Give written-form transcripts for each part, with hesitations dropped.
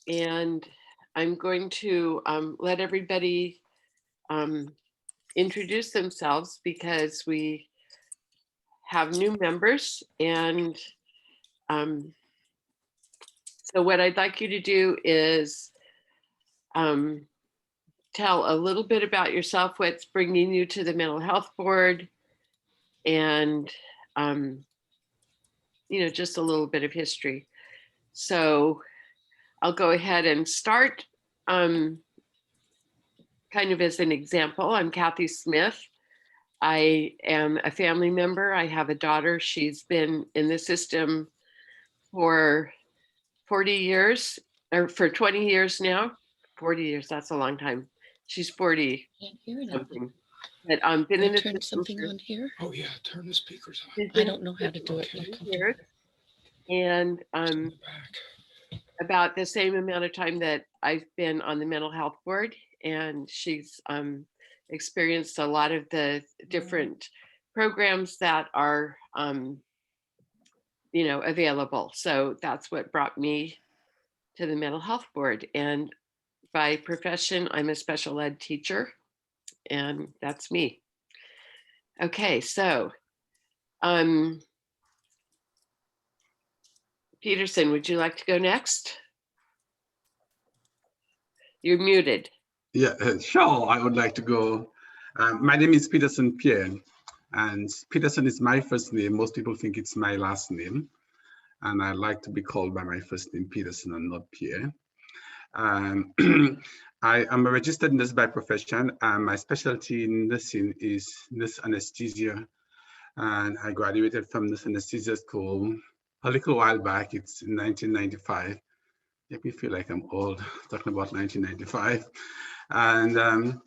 and I'm going to let everybody introduce themselves because we have new members. And so what I'd like you to do is tell a little bit about yourself, what's bringing you to the Mental Health Board, and just a little bit of history. So I'll go ahead and start. Kind of as an example, I'm Kathy Smith. I am a family member. I have a daughter. She's been in the system for 40 years, or for 20 years now. 40 years, that's a long time. She's 40 something. But been in the turn something on here. Oh yeah, turn the speakers on. I don't know how to do it. Years, and about the same amount of time that I've been on the Mental Health Board, and she's experienced a lot of the different programs that are available. So that's what brought me to the Mental Health Board. And by profession, I'm a special ed teacher, and that's me. Okay, so Peterson, would you like to go next? You're muted. Yeah, sure, I would like to go. My name is Peterson Pierre, and Peterson is my first name. Most people think it's my last name, and I like to be called by my first name, Peterson, and not Pierre. I am a registered nurse by profession, and my specialty in nursing is nurse anesthesia. And I graduated from nurse anesthesia school a little while back. It's in 1995. Make me feel like I'm old talking about 1995. And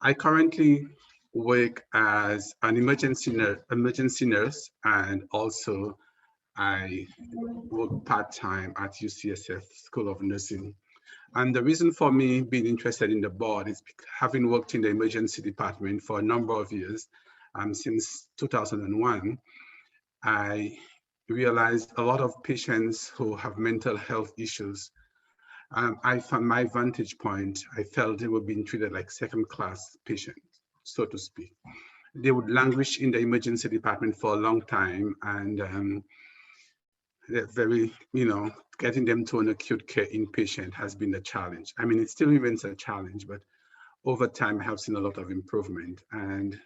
I currently work as an emergency nurse, and also I work part-time at UCSF School of Nursing. And the reason for me being interested in the board is having worked in the emergency department for a number of years, since 2001, I realized a lot of patients who have mental health issues, from my vantage point, I felt they were being treated like second-class patients, so to speak. They would languish in the emergency department for a long time, and they're very, getting them to an acute care inpatient has been a challenge. I mean, it still remains a challenge, but over time I have seen a lot of improvement. And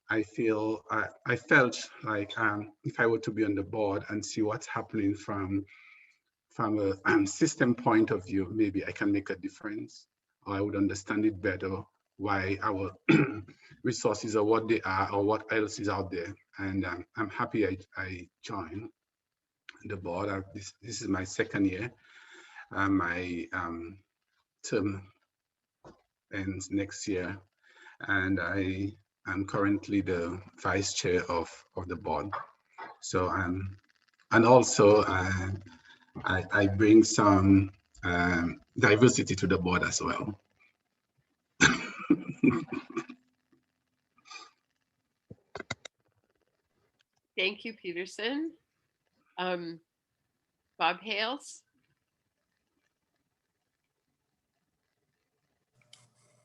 I felt like if I were to be on the board and see what's happening from a system point of view, maybe I can make a difference, or I would understand it better, why our resources are what they are, or what else is out there. And I'm happy I joined the board. This is my second year. My term ends next year, and I am currently the vice chair of the board. So and also I bring some diversity to the board as well. Thank you, Peterson. Bob Hales.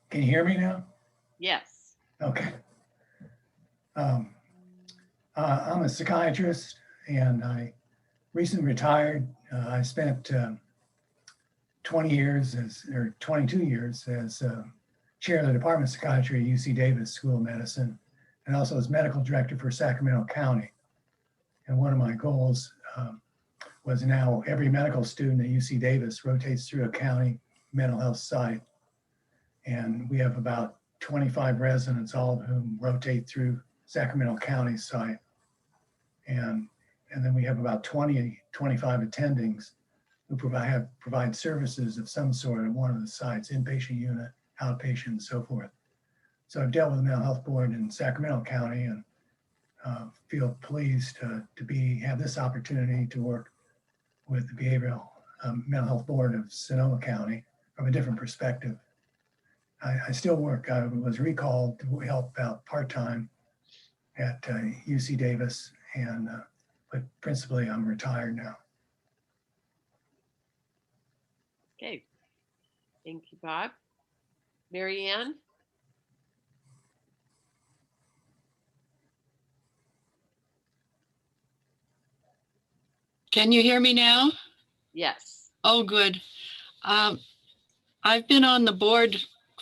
Can you hear me now? Yes. Okay. I'm a psychiatrist, and I recently retired. I spent 22 years as chair of the Department of Psychiatry at UC Davis School of Medicine, and also as medical director for Sacramento County. And one of my goals was now every medical student at UC Davis rotates through a county mental health site. And we have about 25 residents, all of whom rotate through Sacramento County site. And then we have about 25 attendings who provide services of some sort at one of the sites, inpatient unit, outpatient, and so forth. So I've dealt with the Mental Health Board in Sacramento County, and feel pleased to have this opportunity to work with the Behavioral Mental Health Board of Sonoma County from a different perspective. I still work. I was recalled to help out part-time at UC Davis, but principally I'm retired now. Okay. Thank you, Bob. Mary Ann? Can you hear me now? Yes. Oh, good. I've been on the board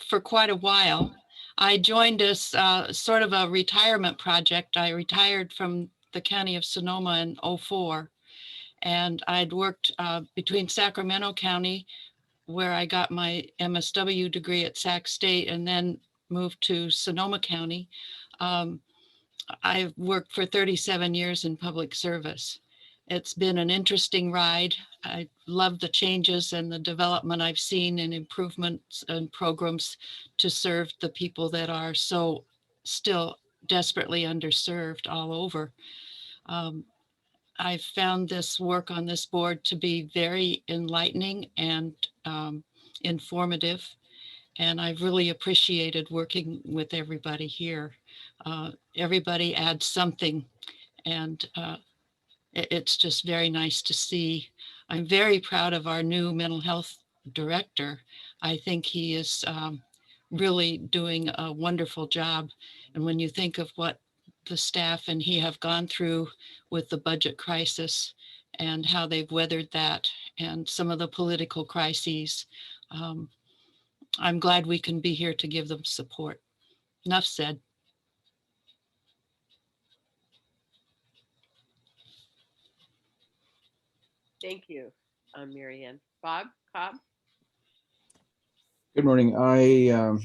for quite a while. I joined as sort of a retirement project. I retired from the county of Sonoma in '04, and I'd worked between Sacramento County, where I got my MSW degree at Sac State, and then moved to Sonoma County. I've worked for 37 years in public service. It's been an interesting ride. I love the changes and the development I've seen and improvements and programs to serve the people that are so still desperately underserved all over. I've found this work on this board to be very enlightening and informative. And I've really appreciated working with everybody here. Everybody adds something, and it's just very nice to see. I'm very proud of our new mental health director. I think he is really doing a wonderful job. And when you think of what the staff and he have gone through with the budget crisis and how they've weathered that and some of the political crises, I'm glad we can be here to give them support. Enough said. Thank you, Mary Ann. Bob Cobb? Good morning. I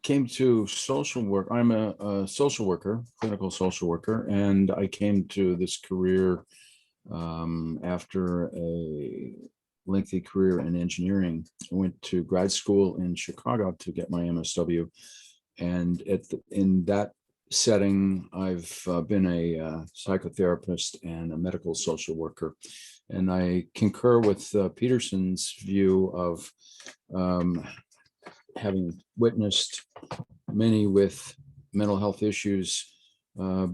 came to social work. I'm a social worker, clinical social worker, and I came to this career after a lengthy career in engineering. I went to grad school in Chicago to get my MSW, and in that setting, I've been a psychotherapist and a medical social worker. And I concur with Peterson's view of having witnessed many with mental health issues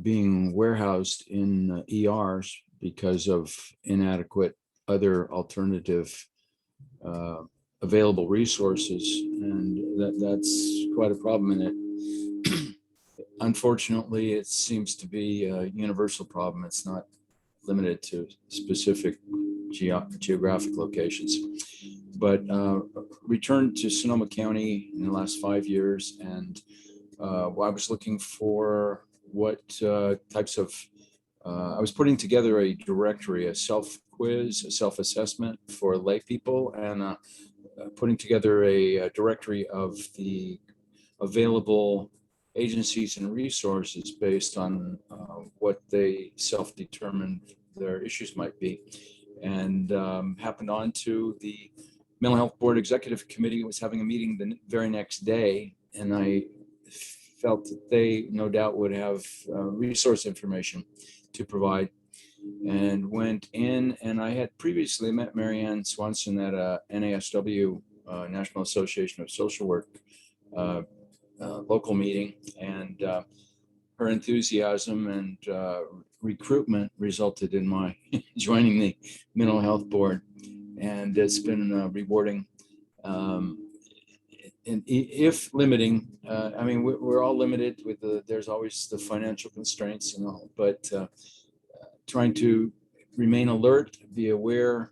being warehoused in ERs because of inadequate other alternative available resources. And that's quite a problem. And it, unfortunately, it seems to be a universal problem. It's not limited to specific geographic locations. But returned to Sonoma County in the last 5 years, and I was looking for what types of, I was putting together a directory, a self-quiz, a self-assessment for lay people, and putting together a directory of the available agencies and resources based on what they self-determined their issues might be. And happened on to the Mental Health Board Executive Committee was having a meeting the very next day, and I felt that they no doubt would have resource information to provide, and went in. And I had previously met Mary Ann Swanson at a NASW, National Association of Social Work, local meeting, and her enthusiasm and recruitment resulted in my joining the Mental Health Board. And it's been rewarding. And if limiting, I mean, we're all limited with there's always the financial constraints and all, but trying to remain alert, be aware,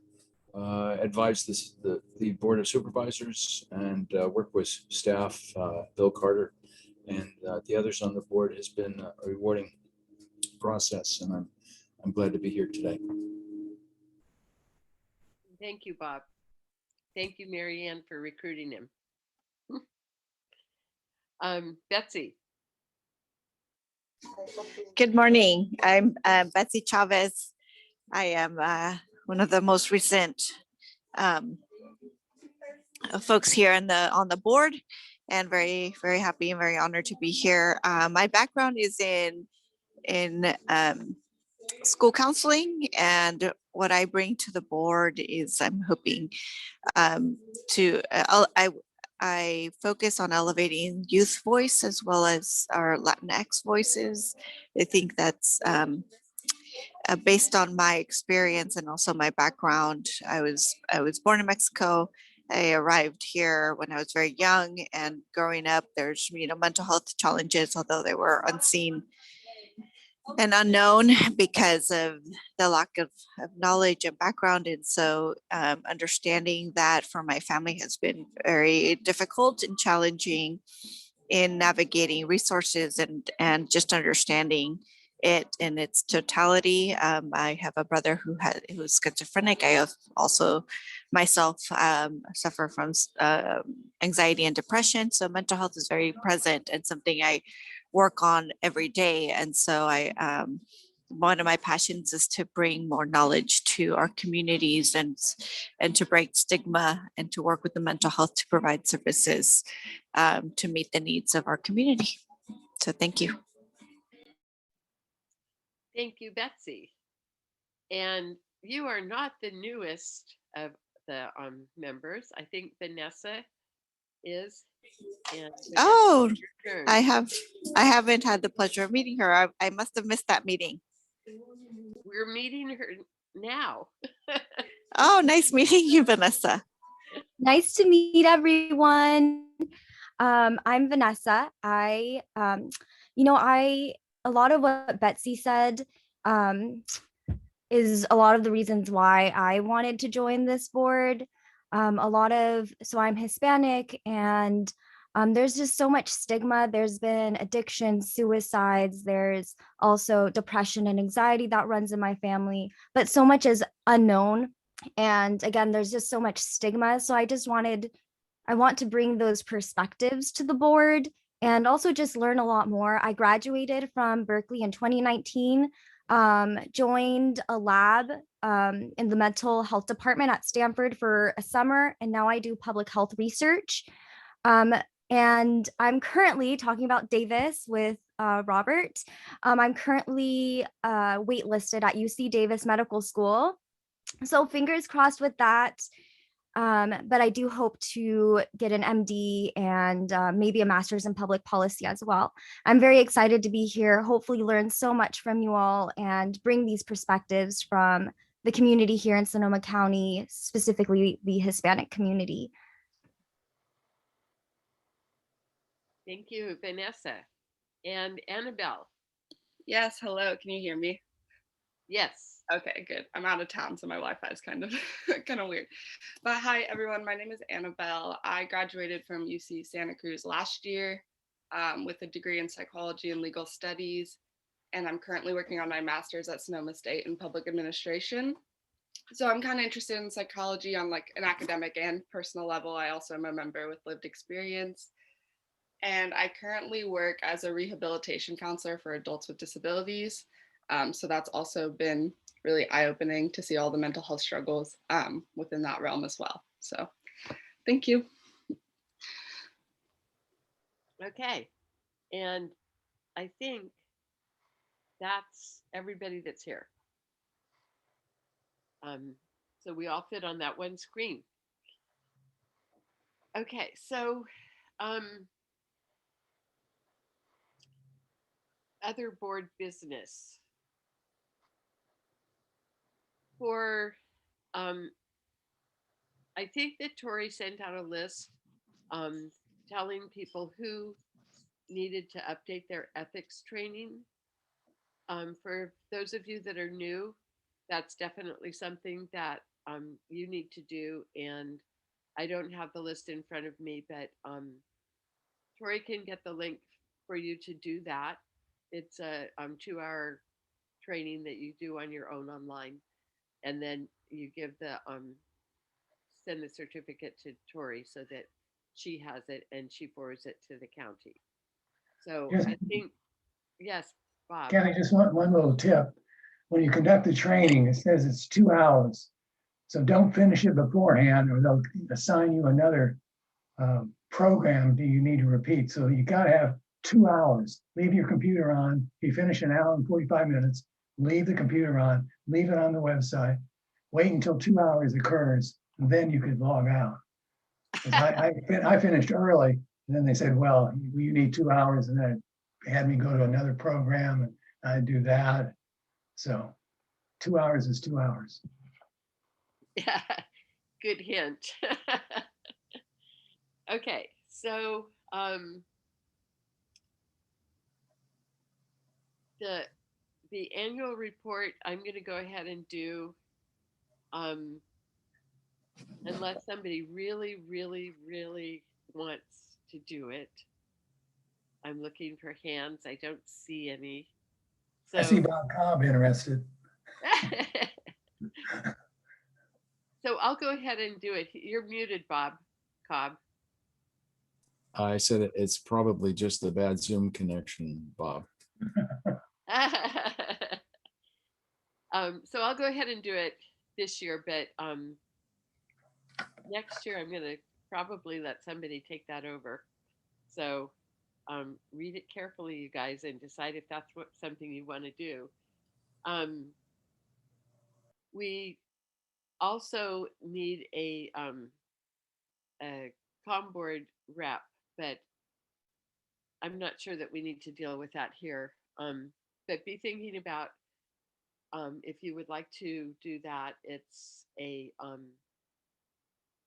advise the Board of Supervisors, and work with staff, Bill Carter, and the others on the board has been a rewarding process, and I'm glad to be here today. Thank you, Bob. Thank you, Mary Ann, for recruiting him. Betsy. Good morning. I'm Betsy Chavez. I am one of the most recent folks here on the board, and very, very happy and very honored to be here. My background is in school counseling, and what I bring to the board is I'm hoping I focus on elevating youth voice as well as our Latinx voices. I think that's based on my experience and also my background. I was born in Mexico, I arrived here when I was very young, and growing up, there's, mental health challenges, although they were unseen and unknown because of the lack of knowledge and background. And so understanding that for my family has been very difficult and challenging in navigating resources and just understanding it in its totality. I have a brother who's schizophrenic. I have also myself suffer from anxiety and depression. So mental health is very present and something I work on every day. And so one of my passions is to bring more knowledge to our communities and to break stigma and to work with the mental health to provide services to meet the needs of our community. So thank you. Thank you, Betsy. And you are not the newest of the members. I think Vanessa is. And Vanessa, Oh, your turn. I haven't had the pleasure of meeting her. I must have missed that meeting. We're meeting her now. Oh, nice meeting you, Vanessa. Nice to meet everyone. I'm Vanessa. A lot of what Betsy said is a lot of the reasons why I wanted to join this board. So I'm Hispanic, and there's just so much stigma. There's been addiction, suicides, there's also depression and anxiety that runs in my family, but so much is unknown. And again, there's just so much stigma. So I want to bring those perspectives to the board and also just learn a lot more. I graduated from Berkeley in 2019, joined a lab in the mental health department at Stanford for a summer, and now I do public health research. And I'm currently talking about Davis with Robert. I'm currently waitlisted at UC Davis Medical School. So fingers crossed with that. But I do hope to get an MD and maybe a master's in public policy as well. I'm very excited to be here, hopefully learn so much from you all and bring these perspectives from the community here in Sonoma County, specifically the Hispanic community. Thank you, Vanessa. And Annabelle. Yes, hello. Can you hear me? Yes. Okay, good. I'm out of town, so my Wi-Fi is kind of weird. But hi, everyone. My name is Annabelle. I graduated from UC Santa Cruz last year with a degree in psychology and legal studies, and I'm currently working on my master's at Sonoma State in public administration. So I'm kind of interested in psychology on like an academic and personal level. I also am a member with lived experience. And I currently work as a rehabilitation counselor for adults with disabilities. So that's also been really eye-opening to see all the mental health struggles within that realm as well. So thank you. Okay. And I think that's everybody that's here. So we all fit on that one screen. Okay, so other board business. I think that Tori sent out a list telling people who needed to update their ethics training. For those of you that are new, that's definitely something that you need to do. And I don't have the list in front of me, but Tori can get the link for you to do that. It's a 2-hour training that you do on your own online, and then you give the send the certificate to Tori so that she has it and she forwards it to the county. So Yes. I think, yes, Bob. Kathy, just one little tip. When you conduct the training, it says it's 2 hours. So don't finish it beforehand or they'll assign you another program that you need to repeat. So you got to have 2 hours. Leave your computer on. If you finish an hour and 45 minutes, leave the computer on, leave it on the website, wait until 2 hours occurs, and then you could log out. I finished early, and then they said, well, you need 2 hours, and then it had me go to another program, and I do that. So 2 hours is 2 hours. Yeah, good hint. Okay, so the annual report, I'm going to go ahead and do, unless somebody really, really, really wants to do it. I'm looking for hands. I don't see any. So, I see Bob Cobb interested. So I'll go ahead and do it. You're muted, Bob Cobb. I said it's probably just a bad Zoom connection, Bob. So I'll go ahead and do it this year, but next year I'm going to probably let somebody take that over. So read it carefully, you guys, and decide if that's something you want to do. We also need a comm board rep, but I'm not sure that we need to deal with that here. But be thinking about if you would like to do that. It's a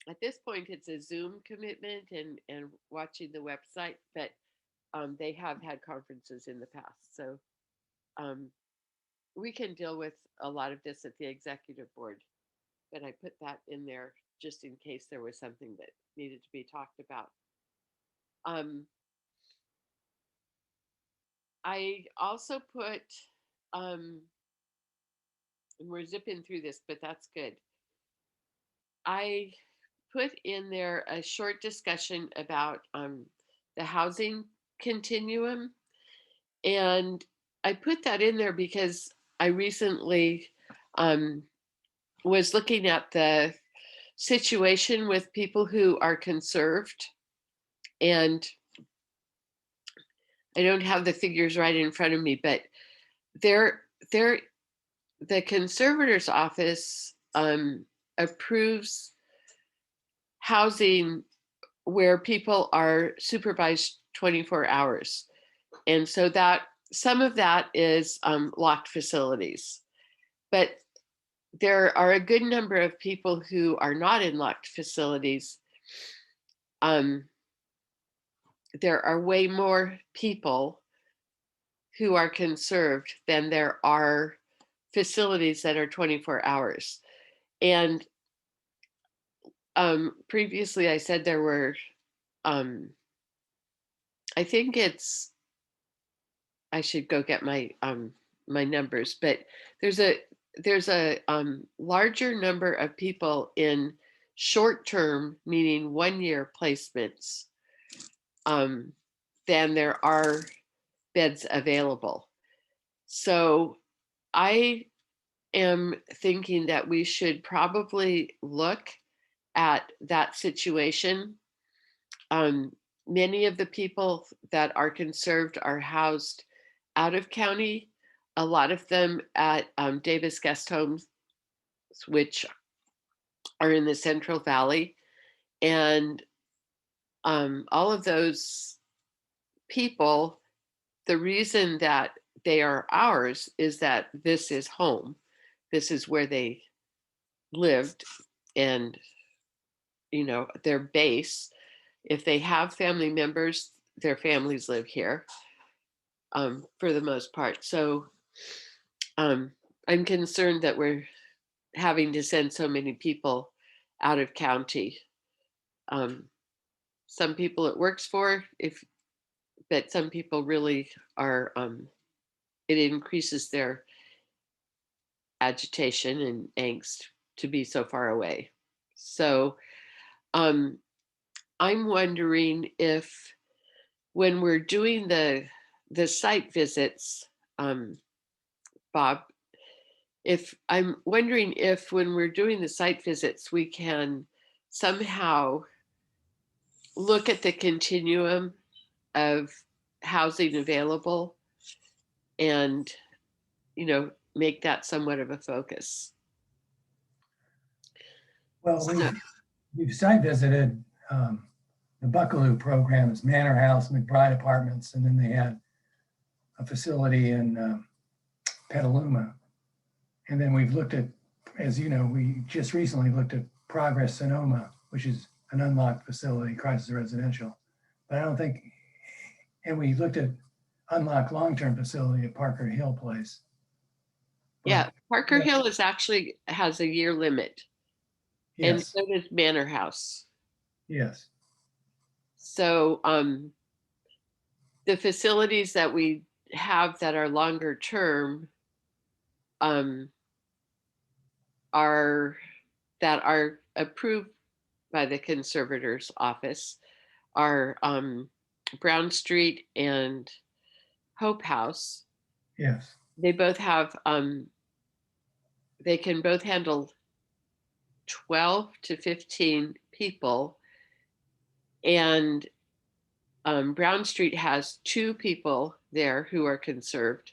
at this point it's a Zoom commitment and watching the website, but they have had conferences in the past, so we can deal with a lot of this at the executive board. But I put that in there just in case there was something that needed to be talked about. I also put, and we're zipping through this, but that's good. I put in there a short discussion about the housing continuum. And I put that in there because I recently was looking at the situation with people who are conserved, and I don't have the figures right in front of me, but the conservator's office approves housing where people are supervised 24 hours. And so that some of that is locked facilities, but there are a good number of people who are not in locked facilities. There are way more people who are conserved than there are facilities that are 24 hours. And previously I said there were, I think it's, I should go get my my numbers, but there's a larger number of people in short-term, meaning 1-year placements, than there are beds available. So I am thinking that we should probably look at that situation. Many of the people that are conserved are housed out of county, a lot of them at Davis Guest Homes, which are in the Central Valley. And all of those people, the reason that they are ours is that this is home. This is where they lived and, you know, their base. If they have family members, their families live here for the most part. So I'm concerned that we're having to send so many people out of county. Some people it works for, but some people really are, it increases their agitation and angst to be so far away. So I'm wondering if when we're doing the site visits, Bob, I'm wondering if when we're doing the site visits, we can somehow look at the continuum of housing available and, you know, make that somewhat of a focus. Well, we've site visited the Buckaloo programs, Manor House, McBride Apartments, and then they had a facility in Petaluma. And then we've looked at, as you know, we just recently looked at Progress Sonoma, which is an unlocked facility, crisis residential. But I don't think, and we looked at unlocked long-term facility at Parker Hill Place. Yeah, But Parker yeah. Hill is actually has a year limit, and Yes, so does Manor House. yes, So the facilities that we have that are longer term are that are approved by the conservator's office are Brown Street and Hope House. yes. They both have they can both handle 12 to 15 people, and Brown Street has 2 people there who are conserved,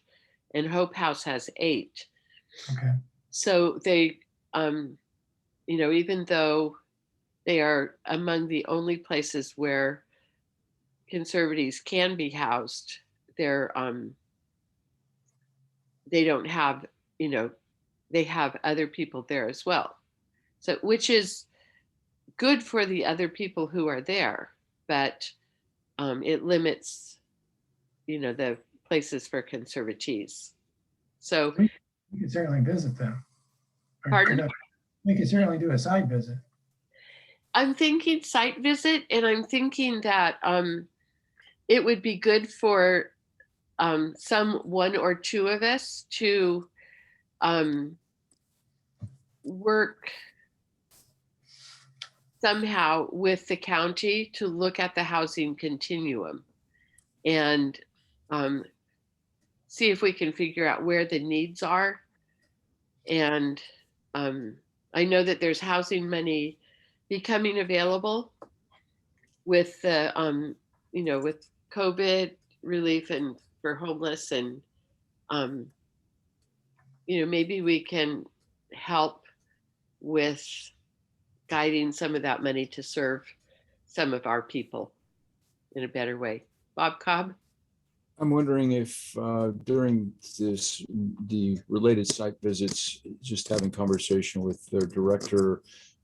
and Hope House has 8. Okay, So they, even though they are among the only places where conservatives can be housed, they don't have, they have other people there as well. So, which is good for the other people who are there, but it limits, the places for conservatees. So, we could certainly visit them. Or pardon? conduct- We could certainly do a site visit. I'm thinking site visit, and I'm thinking that it would be good for some 1 or 2 of us to work somehow with the county to look at the housing continuum and see if we can figure out where the needs are. And I know that there's housing money becoming available with the with COVID relief and for homeless, and maybe we can help with guiding some of that money to serve some of our people in a better way. Bob Cobb? I'm wondering if during the related site visits, just having conversation with their director,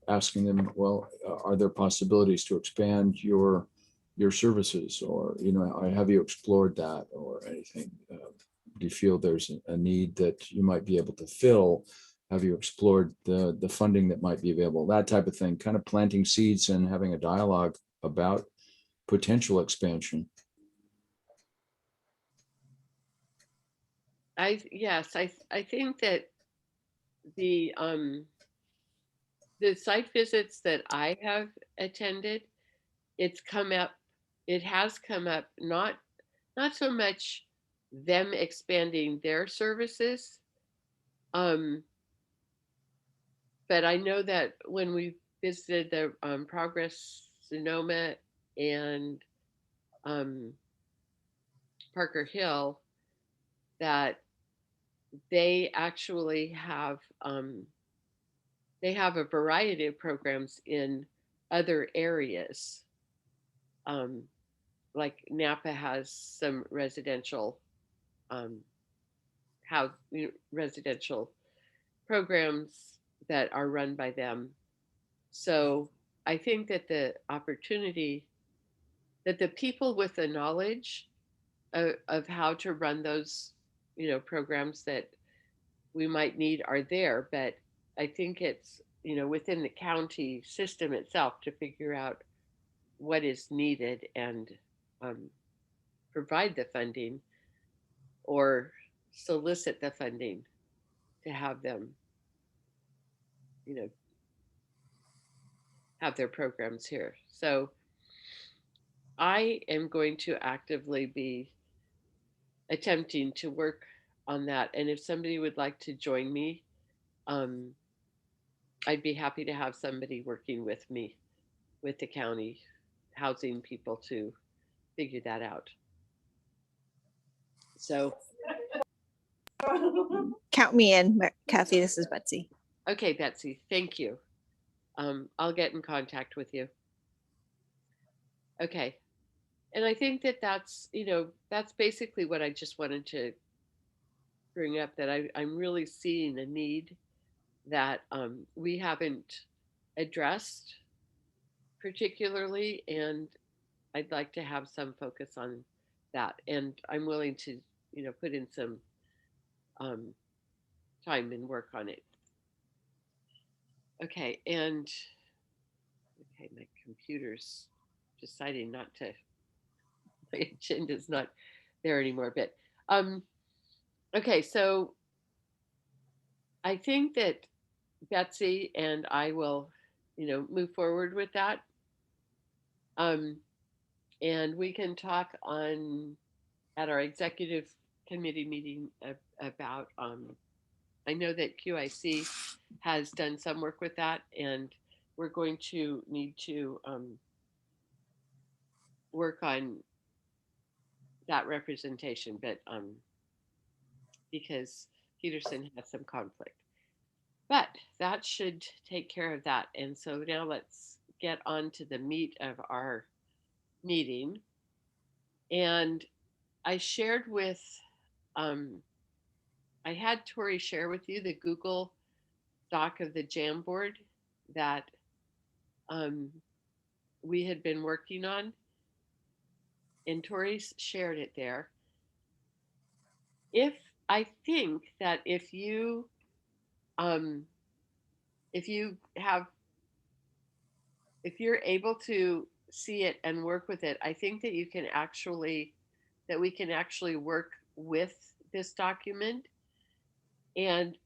asking them, well, are there possibilities to expand your services, or have you explored that or anything? Do you feel there's a need that you might be able to fill? Have you explored the funding that might be available? That type of thing, kind of planting seeds and having a dialogue about potential expansion. I think that the site visits that I have attended, it has come up, not so much them expanding their services, but I know that when we visited the Progress Sonoma and Parker Hill, that they actually have a variety of programs in other areas. Like Napa has some residential residential programs that are run by them. So I think that the opportunity that the people with the knowledge of how to run those programs that we might need are there, but I think it's within the county system itself to figure out what is needed and provide the funding or solicit the funding to have them have their programs here. So I am going to actively be attempting to work on that, and if somebody would like to join me, I'd be happy to have somebody working with me with the county housing people to figure that out. So Count me in, Kathy. This is Betsy. okay, Betsy, thank you. I'll get in contact with you. Okay. And I think that that's basically what I just wanted to bring up, that I'm really seeing a need that we haven't addressed particularly, and I'd like to have some focus on that. And I'm willing to, put in some time and work on it. Okay, and my computer's deciding not to, my agenda's not there anymore, but okay, so I think that Betsy and I will, move forward with that. And we can talk at our executive committee meeting about, I know that QIC has done some work with that, and we're going to need to work on that representation, but because Peterson has some conflict. But that should take care of that. And so now let's get on to the meat of our meeting. And I shared with, I had Tori share with you the Google Doc of the Jamboard that we had been working on. And Tori's shared it there. I think that if you're able to see it and work with it, I think that we can actually work with this document. And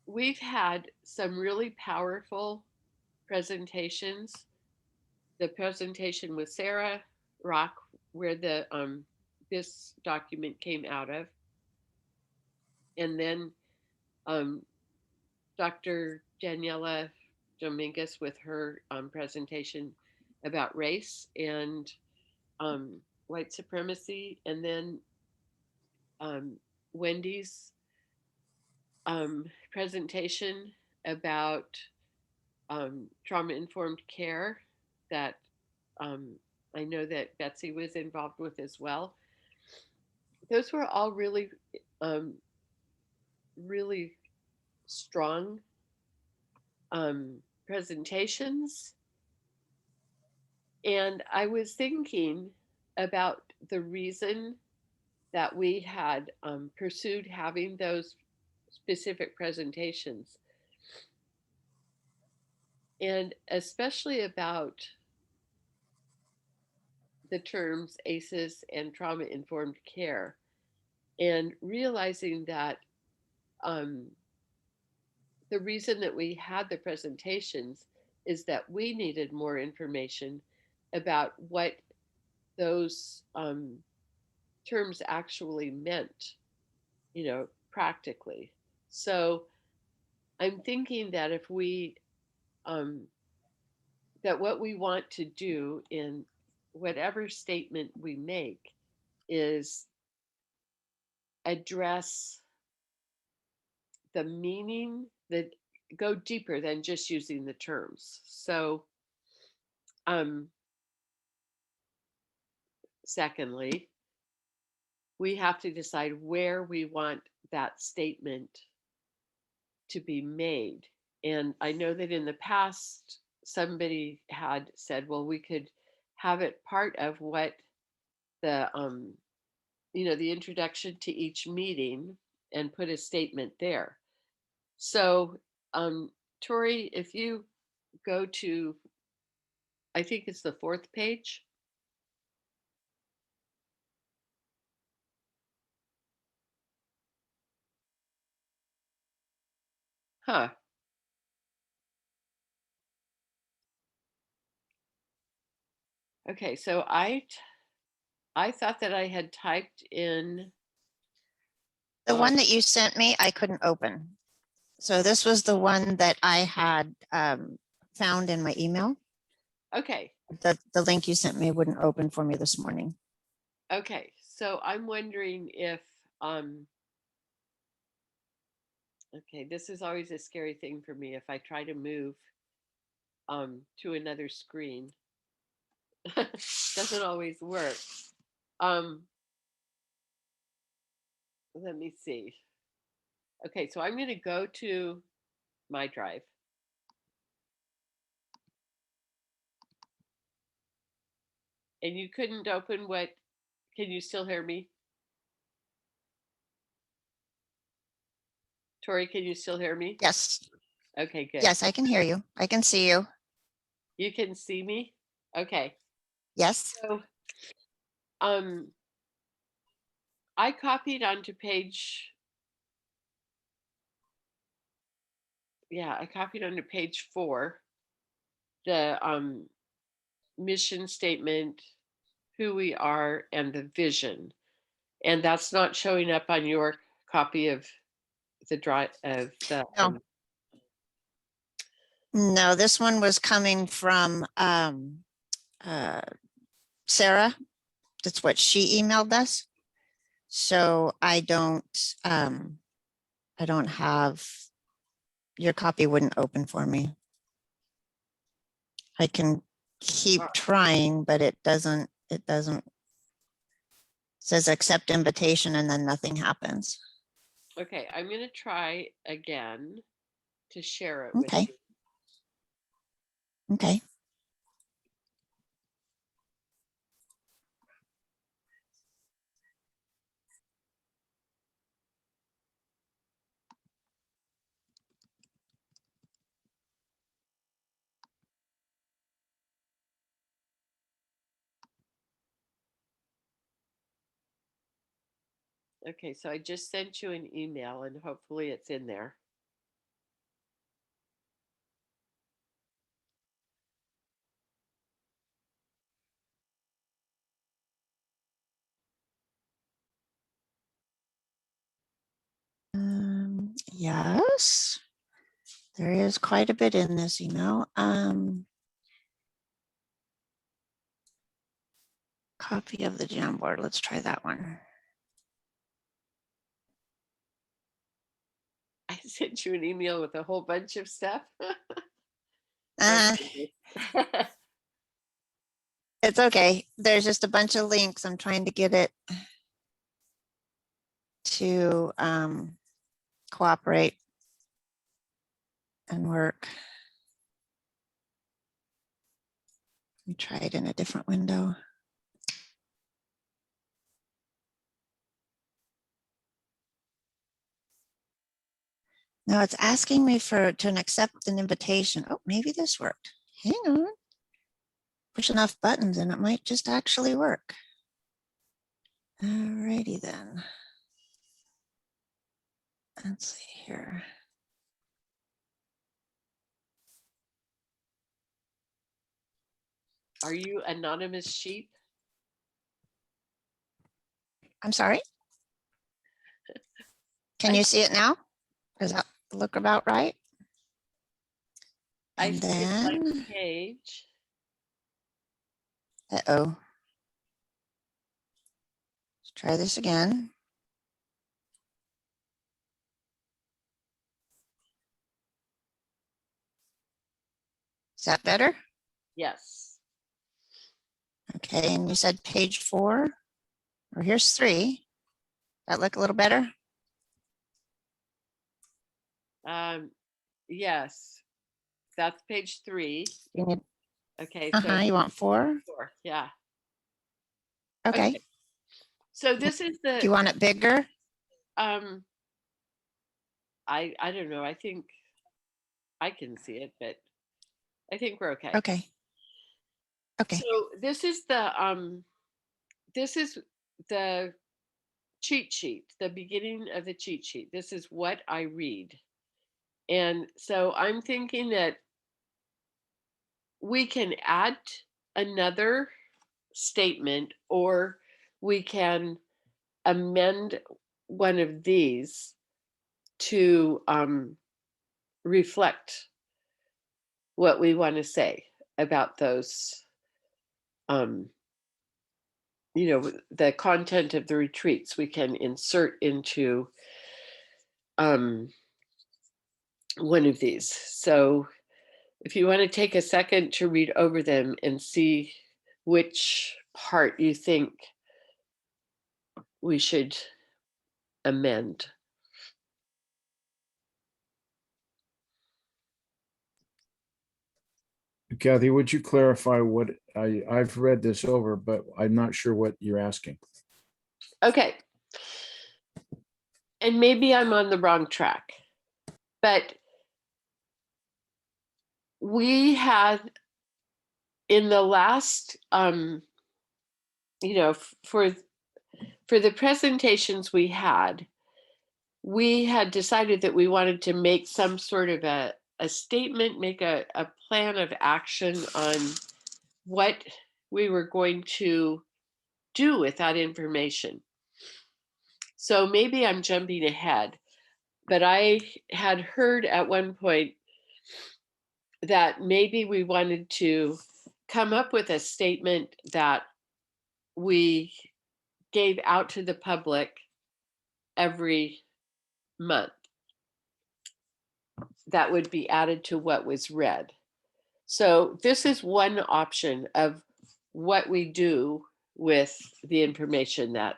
we've had some really powerful presentations. The presentation with Sarah Rock, where this document came out of, and then Dr. Daniela Dominguez with her presentation about race and white supremacy, and then Wendy's presentation about trauma-informed care that I know that Betsy was involved with as well. Those were all really, really strong presentations. And I was thinking about the reason that we had pursued having those specific presentations, and especially about the terms ACEs and trauma-informed care, and realizing that the reason that we had the presentations is that we needed more information about what those terms actually meant, practically. So I'm thinking that if we, that what we want to do in whatever statement we make is address the meaning, that go deeper than just using the terms. So secondly, we have to decide where we want that statement to be made. And I know that in the past, somebody had said, well, we could have it part of what the, the introduction to each meeting, and put a statement there. So, Tori, if you go to, I think it's the 4th page. Huh. Okay, so I thought that I had typed in. The one that you sent me, I couldn't open. So this was the one that I had found in my email. Okay. The link you sent me wouldn't open for me this morning. Okay, so I'm wondering if, okay, this is always a scary thing for me. If I try to move to another screen, doesn't always work. Let me see. Okay, so I'm going to go to my drive. And you couldn't open what, can you still hear me? Tori, can you still hear me? Yes, Okay, good. yes, I can hear you. I can see you. You can see me? Okay. Yes. So, I copied onto page, I copied onto page 4, the mission statement, who we are, and the vision. And that's not showing up on your copy of the drive of the. No. No, this one was coming from Sarah. That's what she emailed us. So I don't have, your copy wouldn't open for me. I can keep trying, but it doesn't, says accept invitation and then nothing happens. Okay, I'm going to try again to share it with Okay. you. Okay. Okay, so I just sent you an email and hopefully it's in there. Yes, there is quite a bit in this email. Copy of the Jamboard. Let's try that one. I sent you an email with a whole bunch of stuff. Uh, it's okay. There's just a bunch of links. I'm trying to get it to cooperate and work. Let me try it in a different window. Now it's asking me to accept an invitation. Oh, maybe this worked. Hang on. Push enough buttons and it might just actually work. Alrighty then. Let's see here. Are you anonymous sheep? I'm sorry. Can you see it now? Does that look about right? I And see a blank then, page. uh-oh. Let's try this again. Is that better? Yes. Okay, and you said page 4, or here's 3. That look a little better? Yes. That's page 3. You need, Okay, you want 4? 4. Yeah. Okay. So this is Do you the want it bigger? I don't know. I think I can see it, but I think we're okay. Okay. Okay. So this is the cheat sheet, the beginning of the cheat sheet. This is what I read. And so I'm thinking that we can add another statement or we can amend one of these to reflect what we want to say about those the content of the retreats. We can insert into one of these. So if you want to take a second to read over them and see which part you think we should amend. Kathy, would you clarify what I've read this over, but I'm not sure what you're asking. Okay. And maybe I'm on the wrong track, but we had in the last, for the presentations we had decided that we wanted to make some sort of a statement, make a plan of action on what we were going to do with that information. So maybe I'm jumping ahead, but I had heard at one point that maybe we wanted to come up with a statement that we gave out to the public every month that would be added to what was read. So this is one option of what we do with the information that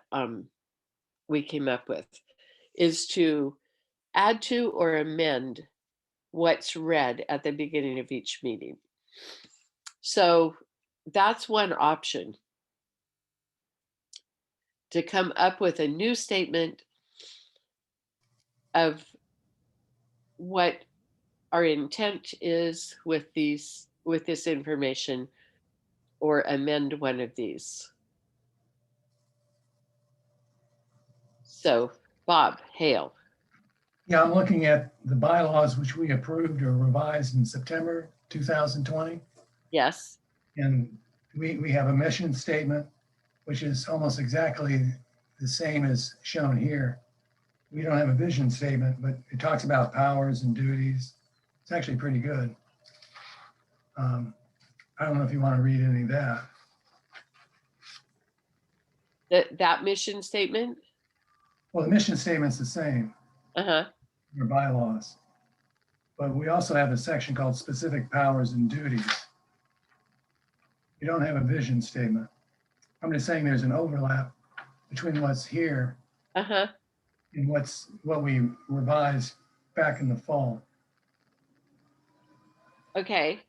we came up with, is to add to or amend what's read at the beginning of each meeting. So that's one option, to come up with a new statement of what our intent is with this information, or amend one of these. So Bob Hale. Yeah, I'm looking at the bylaws which we approved or revised in September 2020. Yes. And we have a mission statement, which is almost exactly the same as shown here. We don't have a vision statement, but it talks about powers and duties. It's actually pretty good. I don't know if you want to read any of that. That mission statement? Well, the mission statement's the same. Uh-huh. Our bylaws. But we also have a section called specific powers and duties. We don't have a vision statement. I'm just saying there's an overlap between what's here Uh-huh. and what we revised back in the fall. Okay.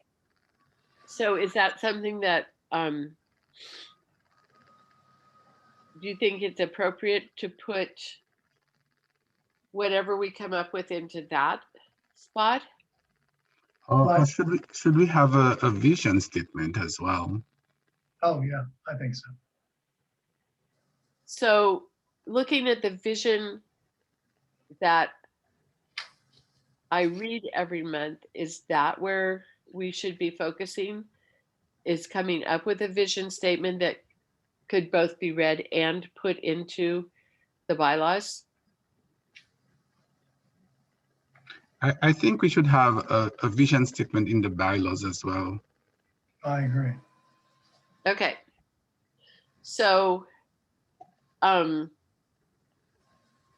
So is that something that do you think it's appropriate to put whatever we come up with into that spot? Or should we have a vision statement as well? Oh yeah, I think so. So looking at the vision that I read every month, is that where we should be focusing? Is coming up with a vision statement that could both be read and put into the bylaws? I think we should have a vision statement in the bylaws as well. I agree. Okay. So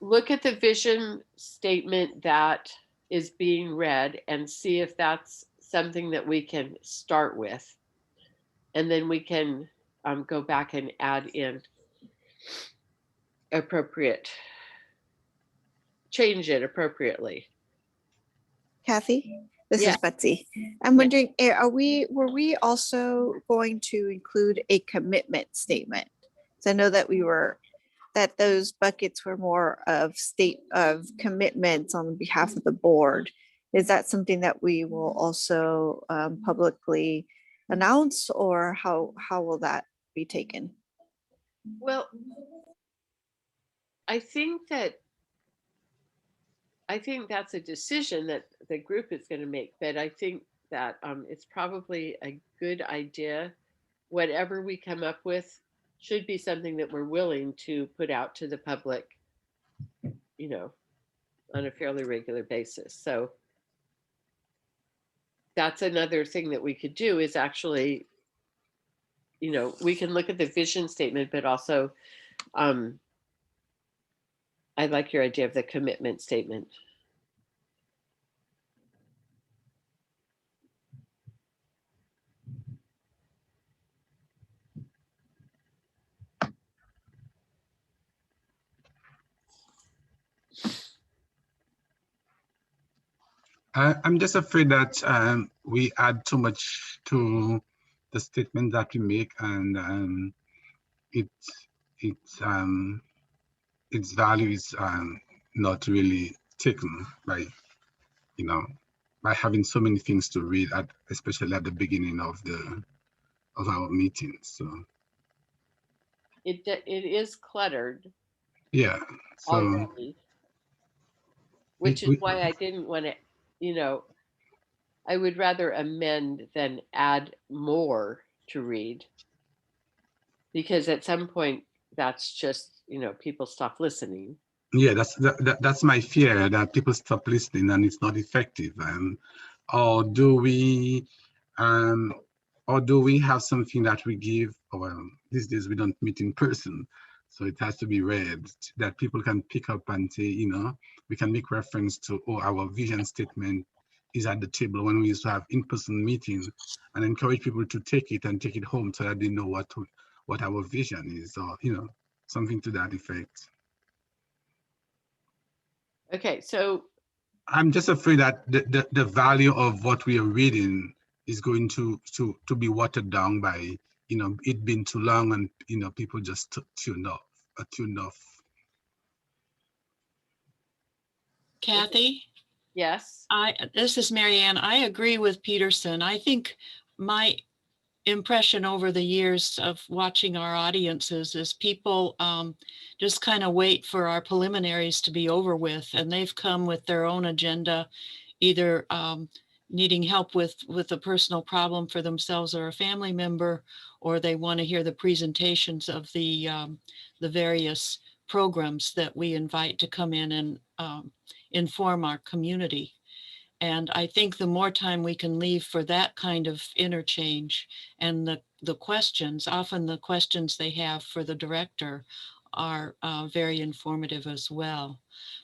look at the vision statement that is being read and see if that's something that we can start with. And then we can go back and add in change it appropriately. Kathy, this Yeah. is Betsy. I'm wondering, were we also going to include a commitment statement? So I know that that those buckets were more of commitments on behalf of the board. Is that something that we will also publicly announce, or how will that be taken? Well, I think that's a decision that the group is going to make, but I think that it's probably a good idea. Whatever we come up with should be something that we're willing to put out to the public, on a fairly regular basis. So that's another thing that we could do, is actually, we can look at the vision statement, but also I like your idea of the commitment statement. I'm just afraid that we add too much to the statement that we make, and it it's its value is not really taken by, you know, by having so many things to read at, especially at the beginning of our meetings. So It is cluttered yeah, so already, which is why I didn't want to, you know, I would rather amend than add more to read, because at some point that's just, you know, people stop listening. yeah, that's my fear, that people stop listening and it's not effective. Or do we um or do we have something that we give, well, these days we don't meet in person, so it has to be read, that people can pick up and say, you know, we can make reference to, oh, our vision statement is at the table, when we used to have in-person meeting, and encourage people to take it and take it home so that they know what our vision is, or, you know, something to that effect. Okay, so I'm just afraid that the value of what we are reading is going to be watered down by, you know, it being too long, and, you know, people just tune off. Kathy, yes. this is Marianne. I agree with Peterson. I think my impression over the years of watching our audiences is people just kind of wait for our preliminaries to be over with, and they've come with their own agenda, either needing help with a personal problem for themselves or a family member, or they want to hear the presentations of the various programs that we invite to come in and inform our community. And I think the more time we can leave for that kind of interchange, and the questions, often the questions they have for the director are very informative as well.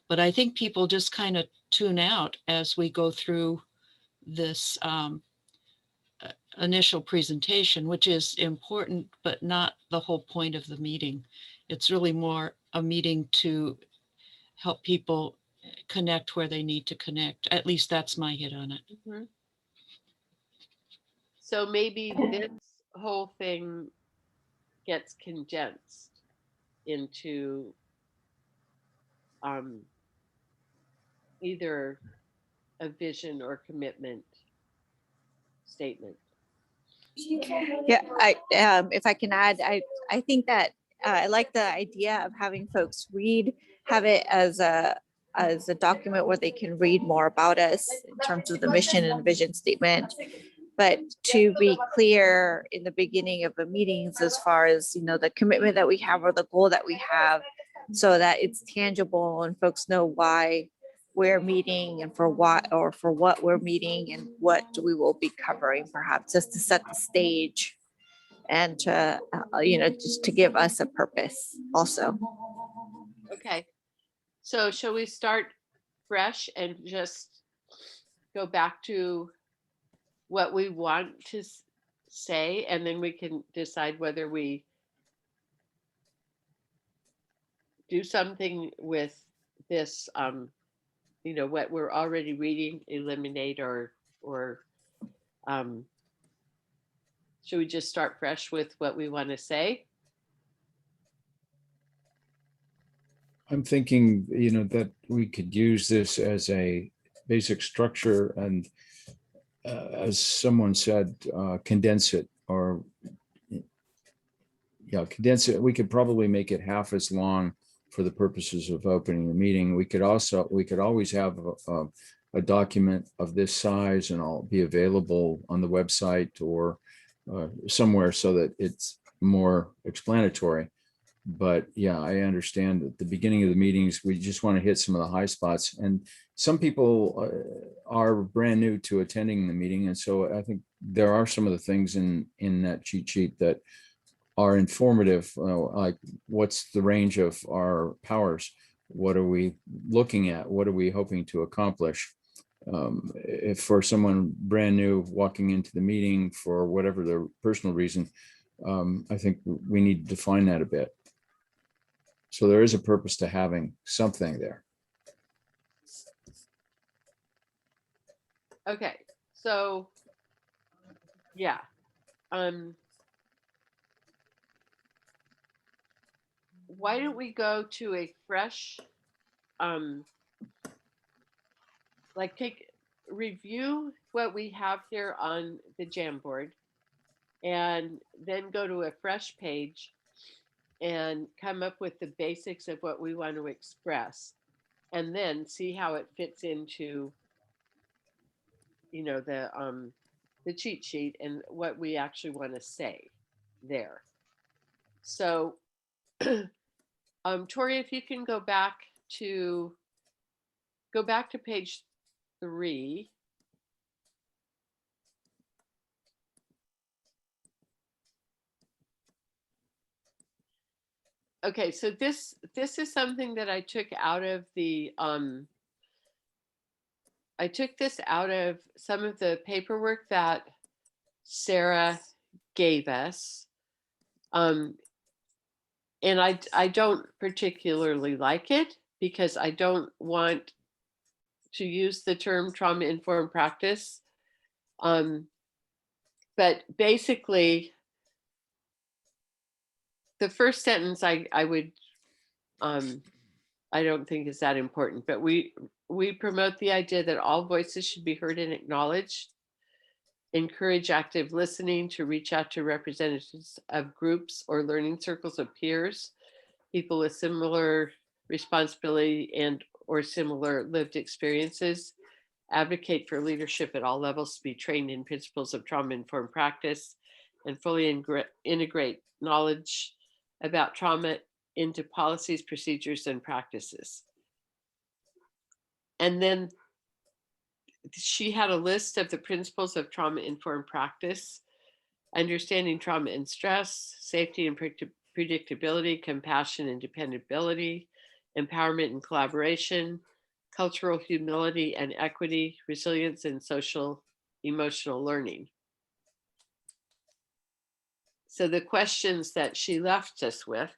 But I think people just kind of tune out as we go through this initial presentation, which is important, but not the whole point of the meeting. It's really more a meeting to help people connect where they need to connect. At least that's my hit on it. Mm-hmm. So maybe this whole thing gets condensed into either a vision or commitment statement. Yeah, if I can add, I think that I like the idea of having folks have it as a document where they can read more about us in terms of the mission and vision statement. But to be clear in the beginning of the meetings, as far as, you know, the commitment that we have or the goal that we have, so that it's tangible and folks know why we're meeting and for what we're meeting and what we will be covering, perhaps just to set the stage and to, you know, just to give us a purpose also. Okay. So shall we start fresh and just go back to what we want to say, and then we can decide whether we do something with this, you know, what we're already reading, eliminate, or should we just start fresh with what we want to say? I'm thinking, you know, that we could use this as a basic structure and, as someone said, condense it, or condense it. We could probably make it half as long for the purposes of opening the meeting. We could always have a document of this size, and I'll be available on the website or somewhere so that it's more explanatory. But yeah, I understand at the beginning of the meetings, we just want to hit some of the high spots. And some people are brand new to attending the meeting. And so I think there are some of the things in that cheat sheet that are informative, like what's the range of our powers? What are we looking at? What are we hoping to accomplish? If for someone brand new walking into the meeting for whatever their personal reason, I think we need to define that a bit. So there is a purpose to having something there. Okay, so yeah. Why don't we go to a fresh, like review what we have here on the Jamboard and then go to a fresh page and come up with the basics of what we want to express and then see how it fits into, you know, the cheat sheet and what we actually want to say there. So Tori, if you can go back to page 3. Okay, so this is something that I took out of the I took this out of some of the paperwork that Sarah gave us. And I don't particularly like it because I don't want to use the term trauma-informed practice. But basically, the first sentence I would, I don't think is that important, but we promote the idea that all voices should be heard and acknowledged, encourage active listening to reach out to representatives of groups or learning circles of peers, people with similar responsibility and or similar lived experiences, advocate for leadership at all levels to be trained in principles of trauma-informed practice, and fully integrate knowledge about trauma into policies, procedures, and practices. And then she had a list of the principles of trauma-informed practice: understanding trauma and stress, safety and predictability, compassion and dependability, empowerment and collaboration, cultural humility and equity, resilience and social emotional learning. So the questions that she left us with,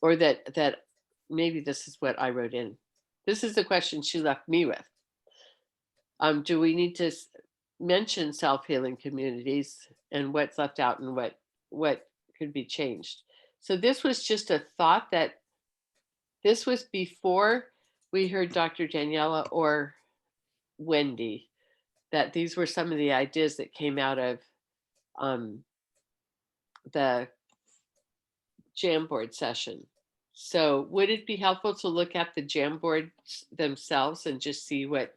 or that maybe this is what I wrote in. This is the question she left me with. Do we need to mention self-healing communities and what's left out and what could be changed? So this was just a thought that this was before we heard Dr. Daniela or Wendy, that these were some of the ideas that came out of the Jamboard session. So would it be helpful to look at the Jamboards themselves and just see what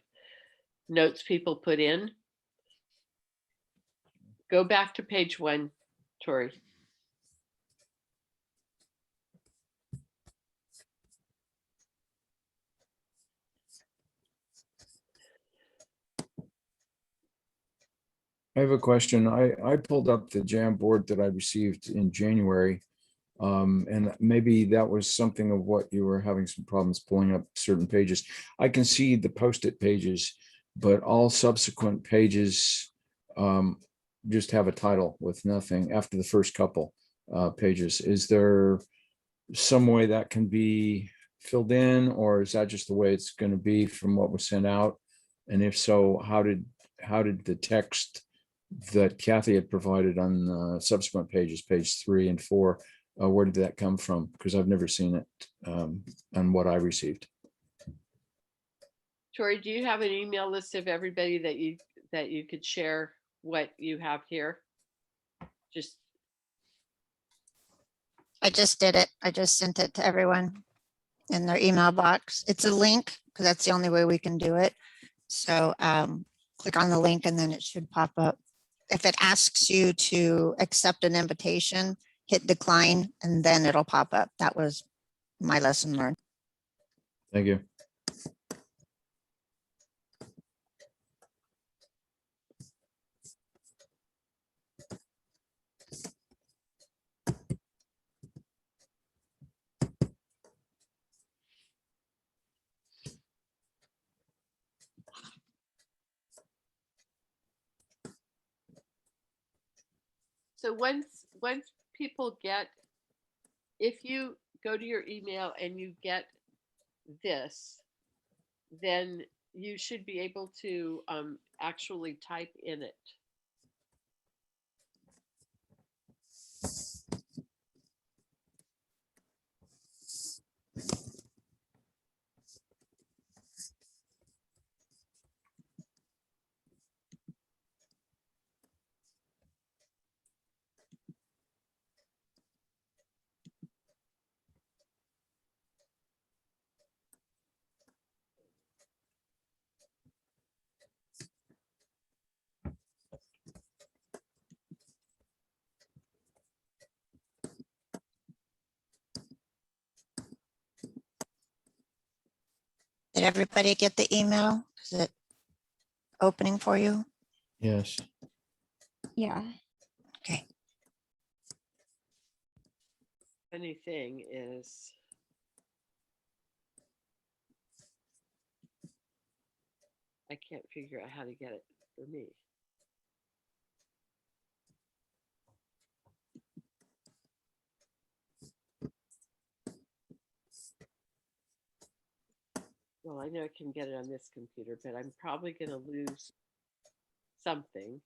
notes people put in? Go back to page 1, Tori. I have a question. I pulled up the Jamboard that I received in January. And maybe that was something of what you were having some problems pulling up certain pages. I can see the post-it pages, but all subsequent pages just have a title with nothing after the first couple pages. Is there some way that can be filled in, or is that just the way it's going to be from what was sent out? And if so, how did the text that Kathy had provided on subsequent pages, page 3 and 4, where did that come from? Because I've never seen it on what I received. Tori, do you have an email list of everybody that you could share what you have here? I just did it. I just sent it to everyone in their email box. It's a link because that's the only way we can do it. So click on the link and then it should pop up. If it asks you to accept an invitation, hit decline and then it'll pop up. That was my lesson learned. Thank you. So once people get, if you go to your email and you get this, then you should be able to actually type in it. Did everybody get the email? Is it opening for you? Yes. Yeah. Okay. Funny thing is, I can't figure out how to get it for me. Well, I know I can get it on this computer, but I'm probably going to lose something.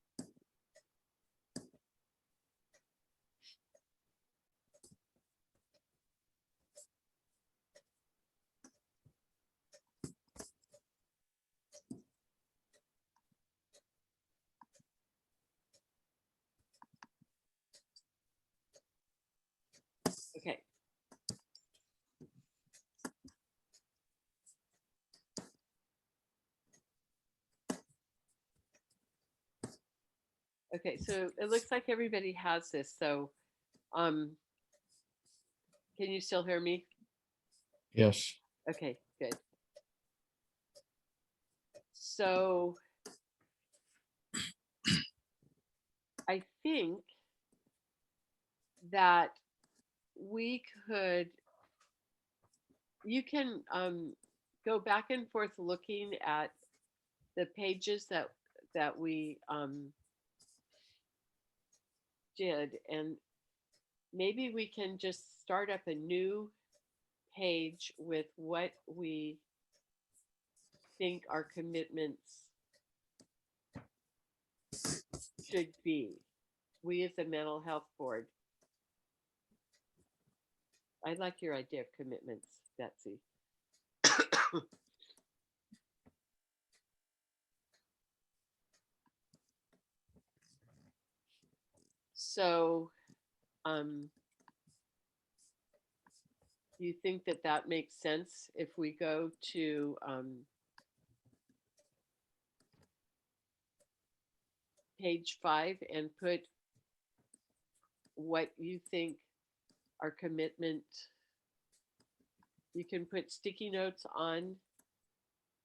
Okay. Okay, so it looks like everybody has this. So, can you still hear me? Yes. Okay, good. So, I think that you can go back and forth looking at the pages that we did, and maybe we can just start up a new page with what we think our commitments should be. We as a mental health board. I like your idea of commitments, Betsy. So, do you think that that makes sense if we go to page 5 and put what you think our commitment? You can put sticky notes on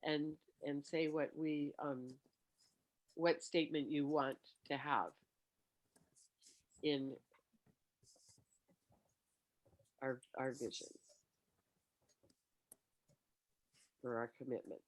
and say what what statement you want to have in our vision for our commitment.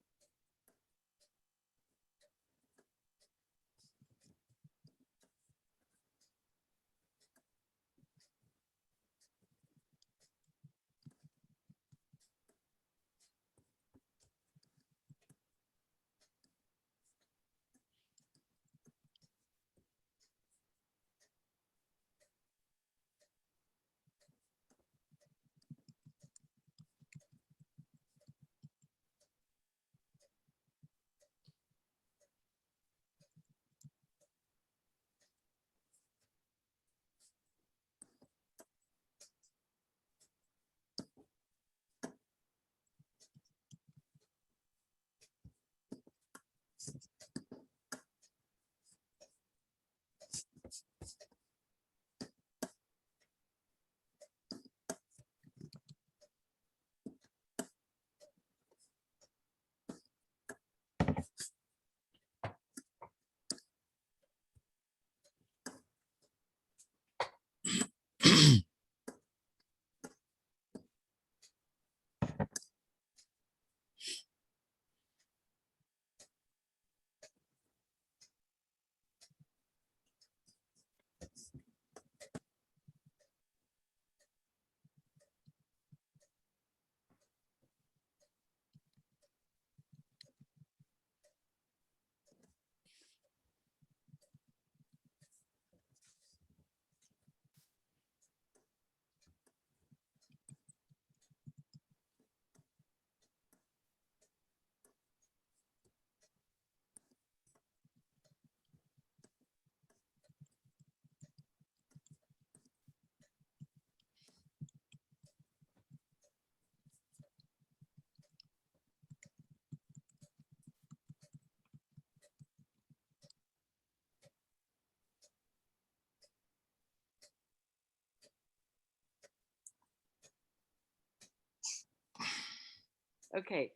Okay.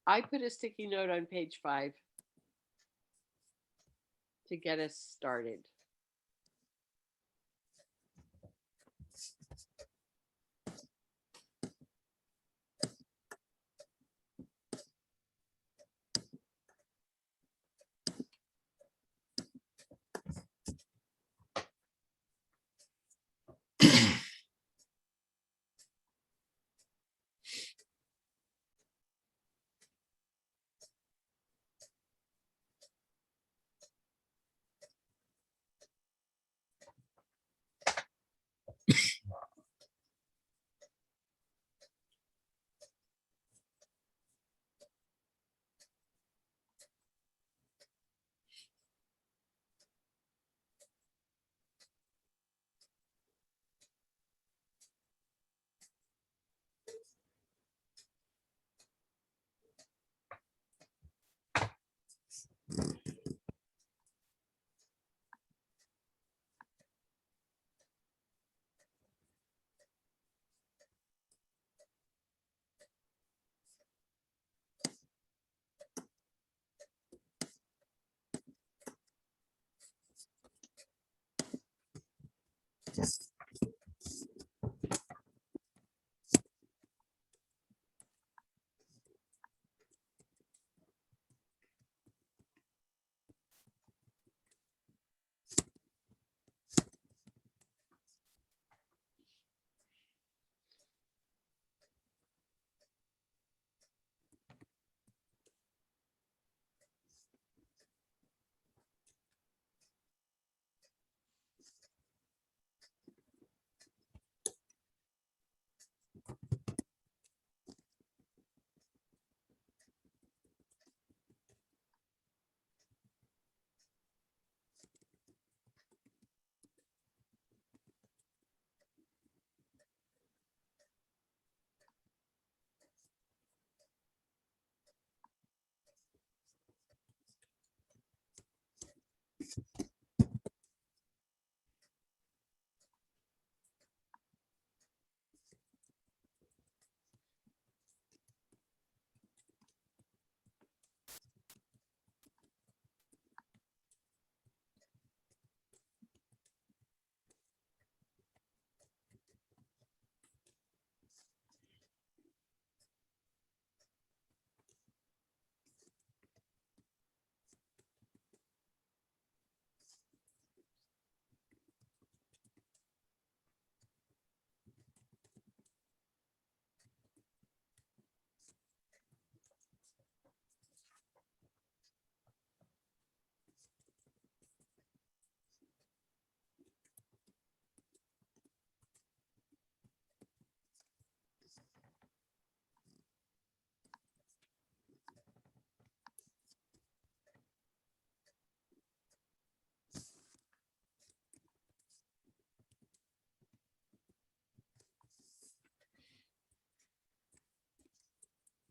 I put a sticky note on page 5 to get us started.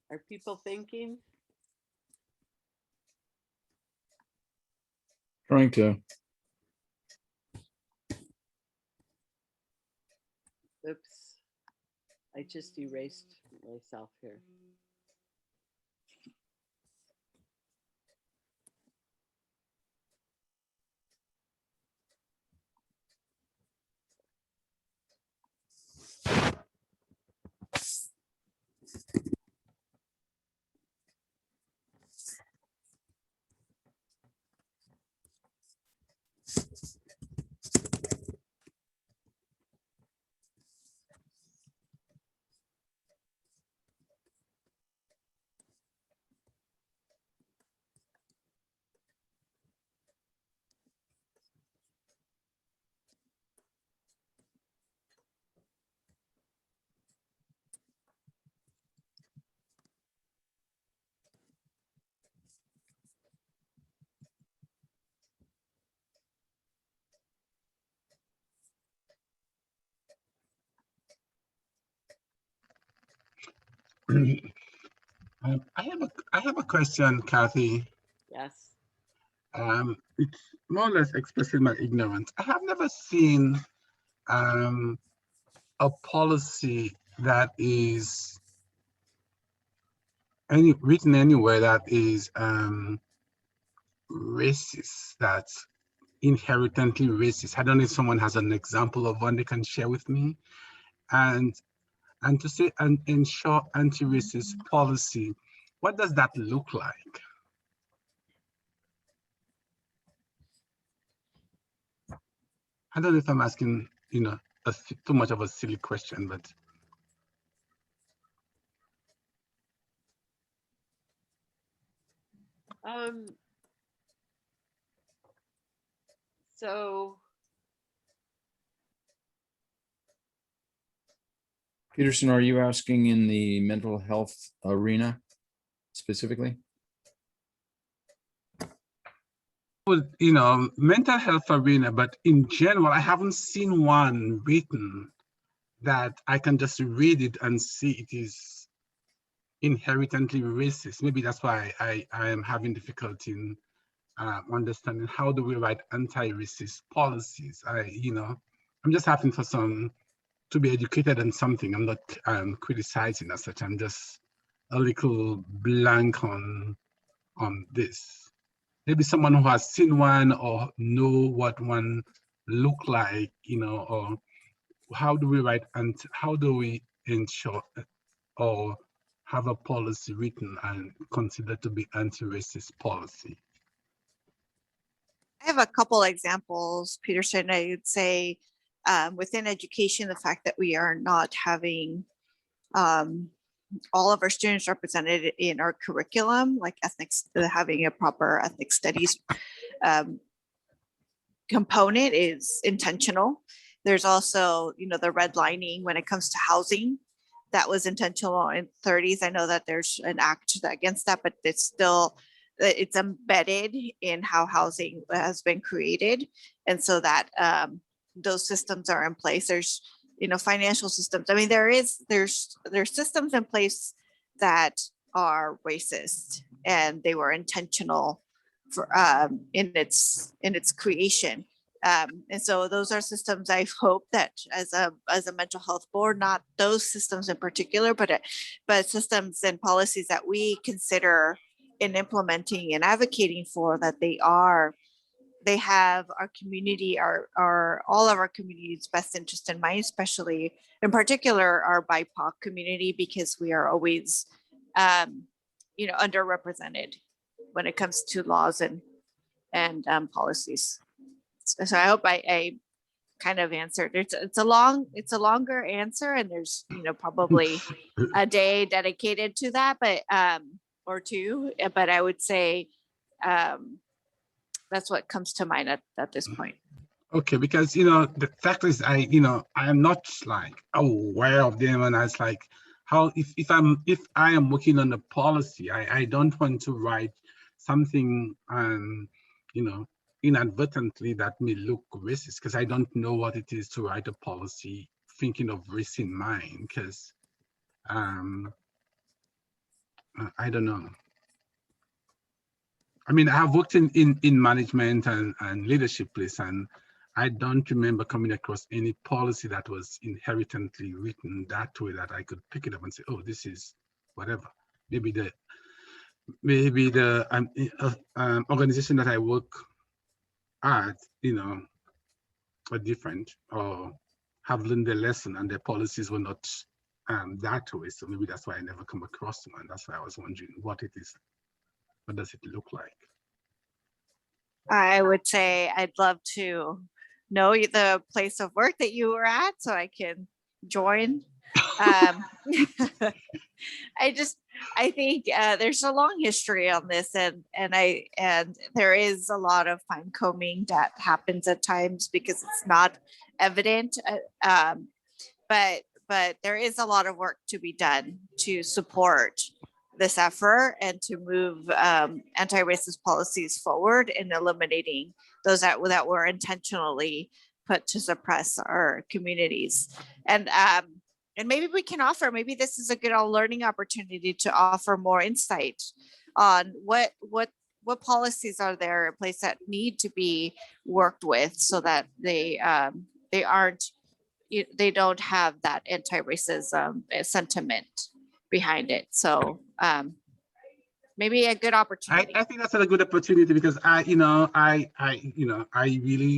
Are people thinking? Trying to. Oops. I just erased myself here. I have a question, Kathy. Yes. It's more or less expressing my ignorance. I have never seen a policy that is written anywhere that is racist, that's inherently racist. I don't know if someone has an example of one they can share with me. And to say and ensure anti-racist policy, what does that look like? I don't know if I'm asking, too much of a silly question, but. So Peterson, are you asking in the mental health arena specifically? Well, mental health arena, but in general, I haven't seen one written that I can just read it and see it is inherently racist. Maybe that's why I am having difficulty in understanding how do we write anti-racist policies. I'm just having for some to be educated on something. I'm not criticizing as such. I'm just a little blank on this. Maybe someone who has seen one or know what one look like, or how do we write and how do we ensure or have a policy written and considered to be anti-racist policy? I have a couple examples, Peterson. I would say within education, the fact that we are not having all of our students represented in our curriculum, like ethics, having a proper ethnic studies component is intentional. There's also, the redlining when it comes to housing. That was intentional in 30s. I know that there's an act against that, but it's embedded in how housing has been created. And so that those systems are in place. There's, financial systems. I mean, there's systems in place that are racist and they were intentional for in its creation. And so those are systems I hope that as a mental health board, not those systems in particular, but systems and policies that we consider in implementing and advocating for, that they have our community, all of our community's best interest in mind, especially in particular our BIPOC community, because we are always underrepresented when it comes to laws and policies. So I hope I kind of answered. It's a longer answer, and there's probably a day dedicated to that, but or two. But I would say that's what comes to mind at this point. Okay, because the fact is I am not like aware of them, and I was like, how if I am working on the policy, I don't want to write something inadvertently that may look racist, because I don't know what it is to write a policy thinking of race in mind, because I don't know. I mean, I have worked in management and leadership place, and I don't remember coming across any policy that was inherently written that way that I could pick it up and say, oh, this is whatever. Maybe the organization that I work at, are different or have learned their lesson and their policies were not that way. So maybe that's why I never come across one. That's why I was wondering what it is. What does it look like? I would say I'd love to know the place of work that you were at so I can join. I think there's a long history on this, and there is a lot of fine combing that happens at times because it's not evident. But there is a lot of work to be done to support this effort and to move anti-racist policies forward in eliminating those that were intentionally put to suppress our communities. And maybe we can offer, maybe this is a good learning opportunity to offer more insight on what policies are there in place that need to be worked with so that they don't have that anti-racism sentiment behind it. So maybe a good opportunity. I think that's a good opportunity because I really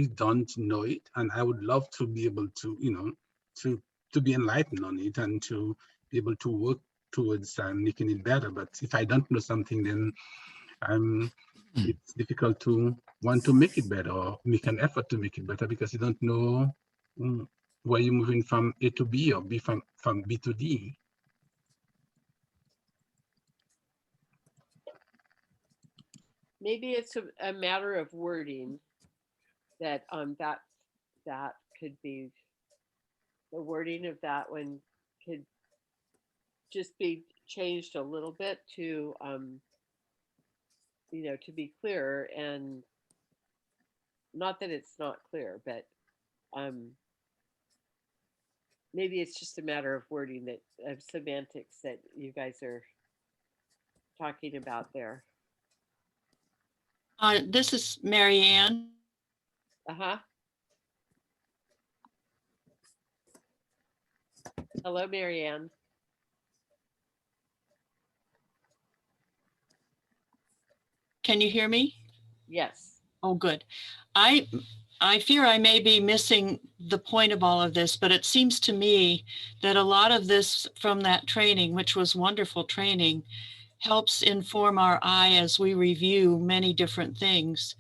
don't know it, and I would love to be able to, to be enlightened on it and to be able to work towards making it better. But if I don't know something, then it's difficult to want to make it better or make an effort to make it better because you don't know where you're moving from A to B or B from B to D. Maybe it's a matter of wording that that could be, the wording of that one could just be changed a little bit to to be clearer, and not that it's not clear, but maybe it's just a matter of wording, that of semantics that you guys are talking about there. This is Mary Ann. Hello, Mary Ann. Can you hear me? Yes. Oh, good. I fear I may be missing the point of all of this, but it seems to me that a lot of this from that training, which was wonderful training, helps inform our eye as we review many different things.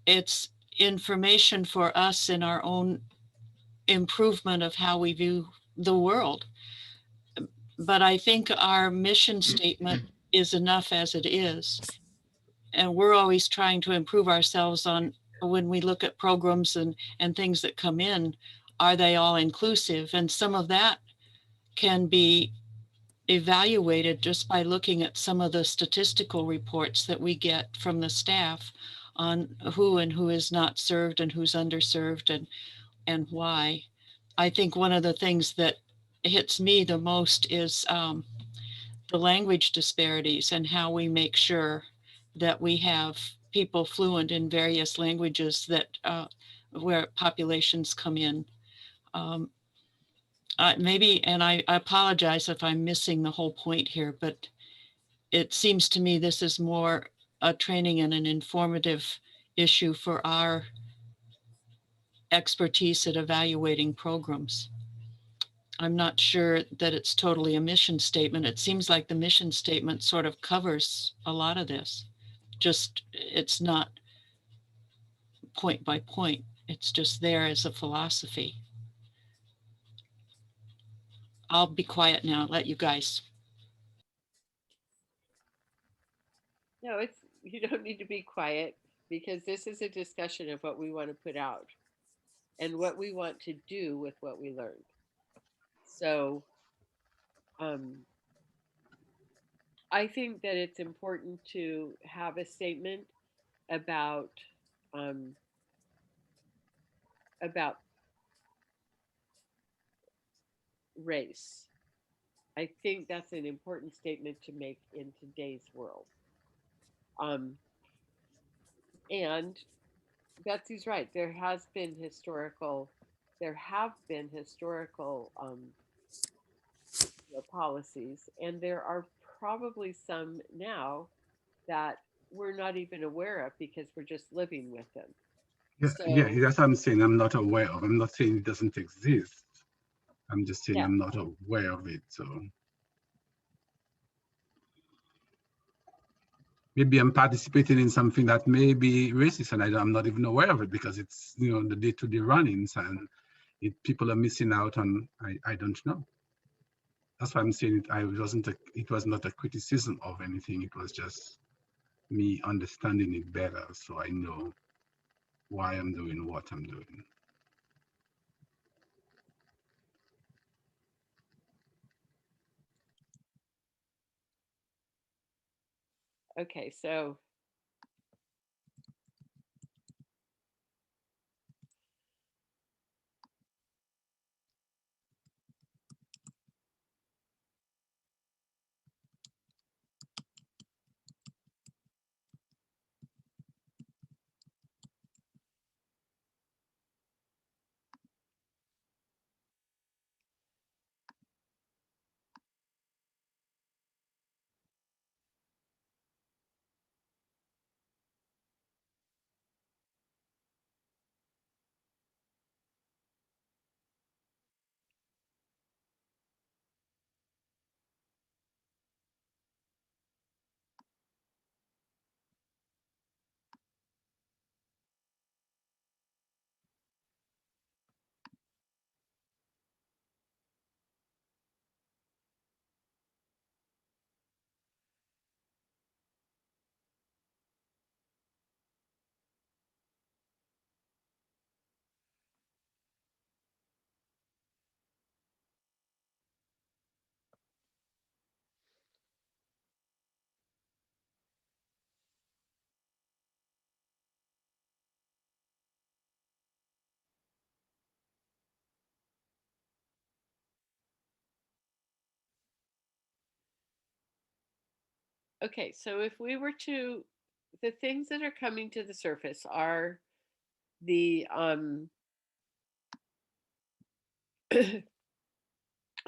It's information for us in our own improvement of how we view the world. But I think our mission statement is enough as it is. And we're always trying to improve ourselves on when we look at programs and things that come in, are they all inclusive? And some of that can be evaluated just by looking at some of the statistical reports that we get from the staff on who and who is not served and who's underserved and why. I think one of the things that hits me the most is the language disparities and how we make sure that we have people fluent in various languages that where populations come in. Maybe, and I apologize if I'm missing the whole point here, but it seems to me this is more a training and an informative issue for our expertise at evaluating programs. I'm not sure that it's totally a mission statement. It seems like the mission statement sort of covers a lot of this. Just, it's not point by point. It's just there as a philosophy. I'll be quiet now, let you guys. No, you don't need to be quiet, because this is a discussion of what we want to put out and what we want to do with what we learned. So I think that it's important to have a statement about race. I think that's an important statement to make in today's world. And Betsy's right. There have been historical policies, and there are probably some now that we're not even aware of because we're just living with them. Yeah, that's what I'm saying. I'm not aware of. I'm not saying it doesn't exist. I'm just saying I'm not aware of it. So maybe I'm participating in something that may be racist, and I'm not even aware of it because it's the day-to-day runnings, and people are missing out on. I don't know. That's why I'm saying it was not a criticism of anything. It was just me understanding it better, so I know why I'm doing what I'm doing. Okay, so Okay, so if we were to, the things that are coming to the surface are the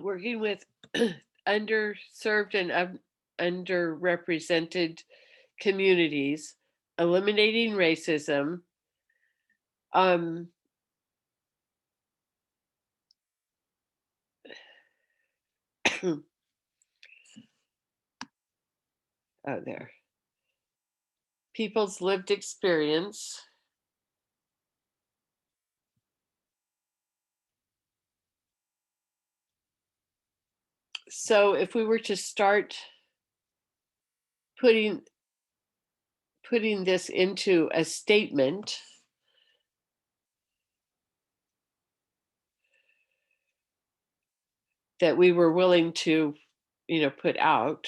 working with underserved and underrepresented communities, eliminating racism, oh, there. People's lived experience. So if we were to start putting this into a statement, that we were willing to, put out.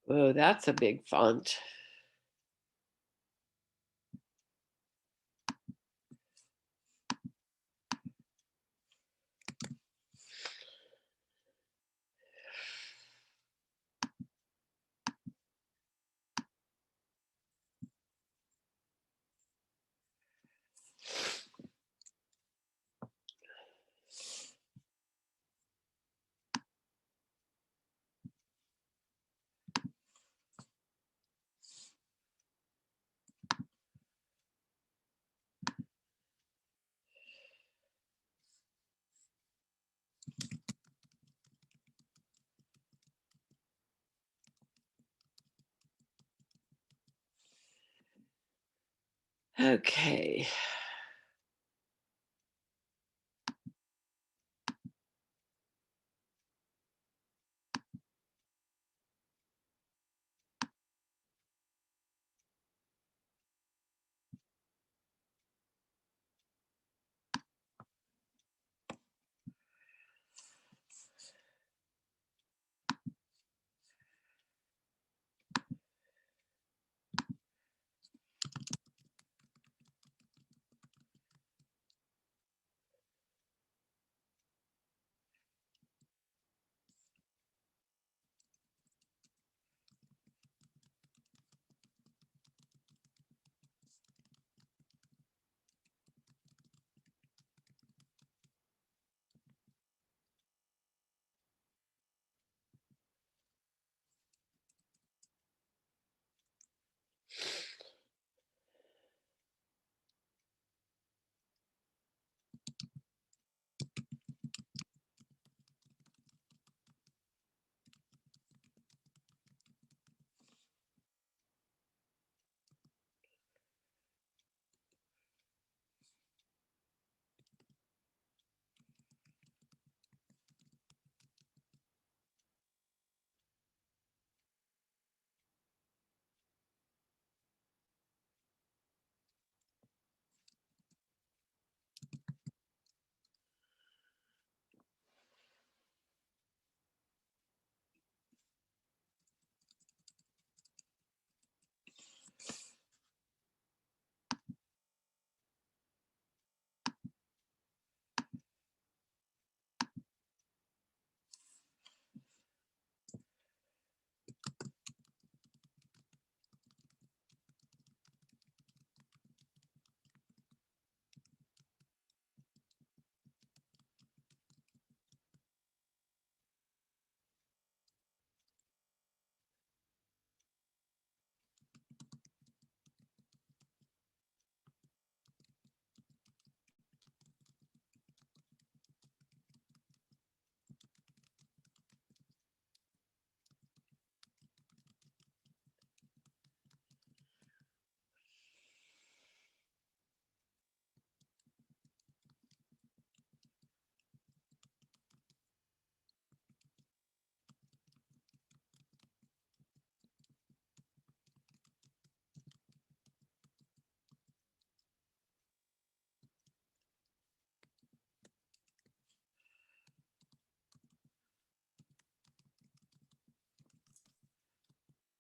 Oh, that's a big font. Okay.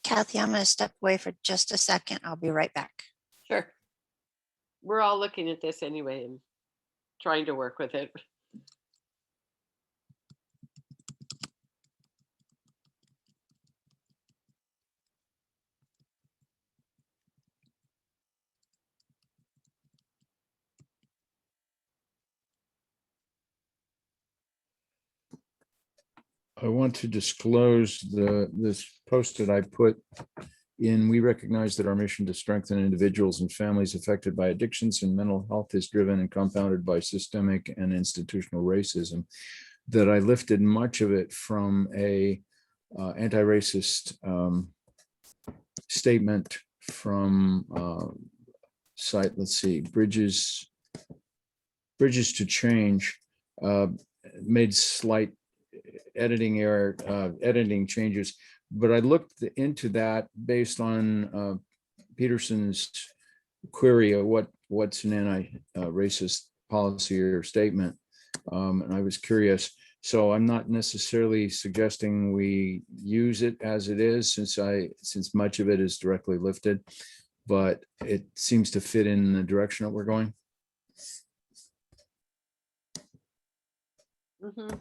Kathy, I'm going to step away for just a second. I'll be right back. Sure. We're all looking at this anyway and trying to work with it. I want to disclose this post that I put in. We recognize that our mission to strengthen individuals and families affected by addictions and mental health is driven and compounded by systemic and institutional racism. That I lifted much of it from a anti-racist statement from site, let's see, Bridges to Change, made slight editing changes, but I looked into that based on Peterson's query of what's an anti-racist policy or statement, and I was curious. So I'm not necessarily suggesting we use it as it is, since much of it is directly lifted, but it seems to fit in the direction that we're going. Mm-hmm.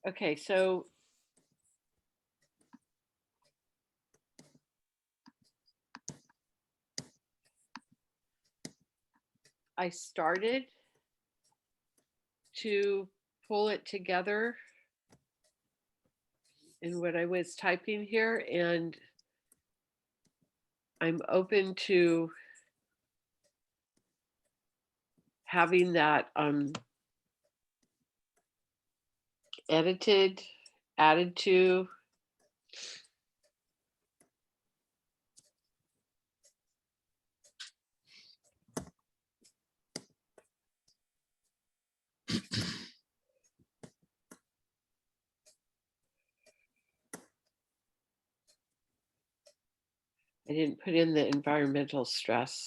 Okay, so I started to pull it together in what I was typing here, and I'm open to having that edited, added to. I didn't put in the environmental stress.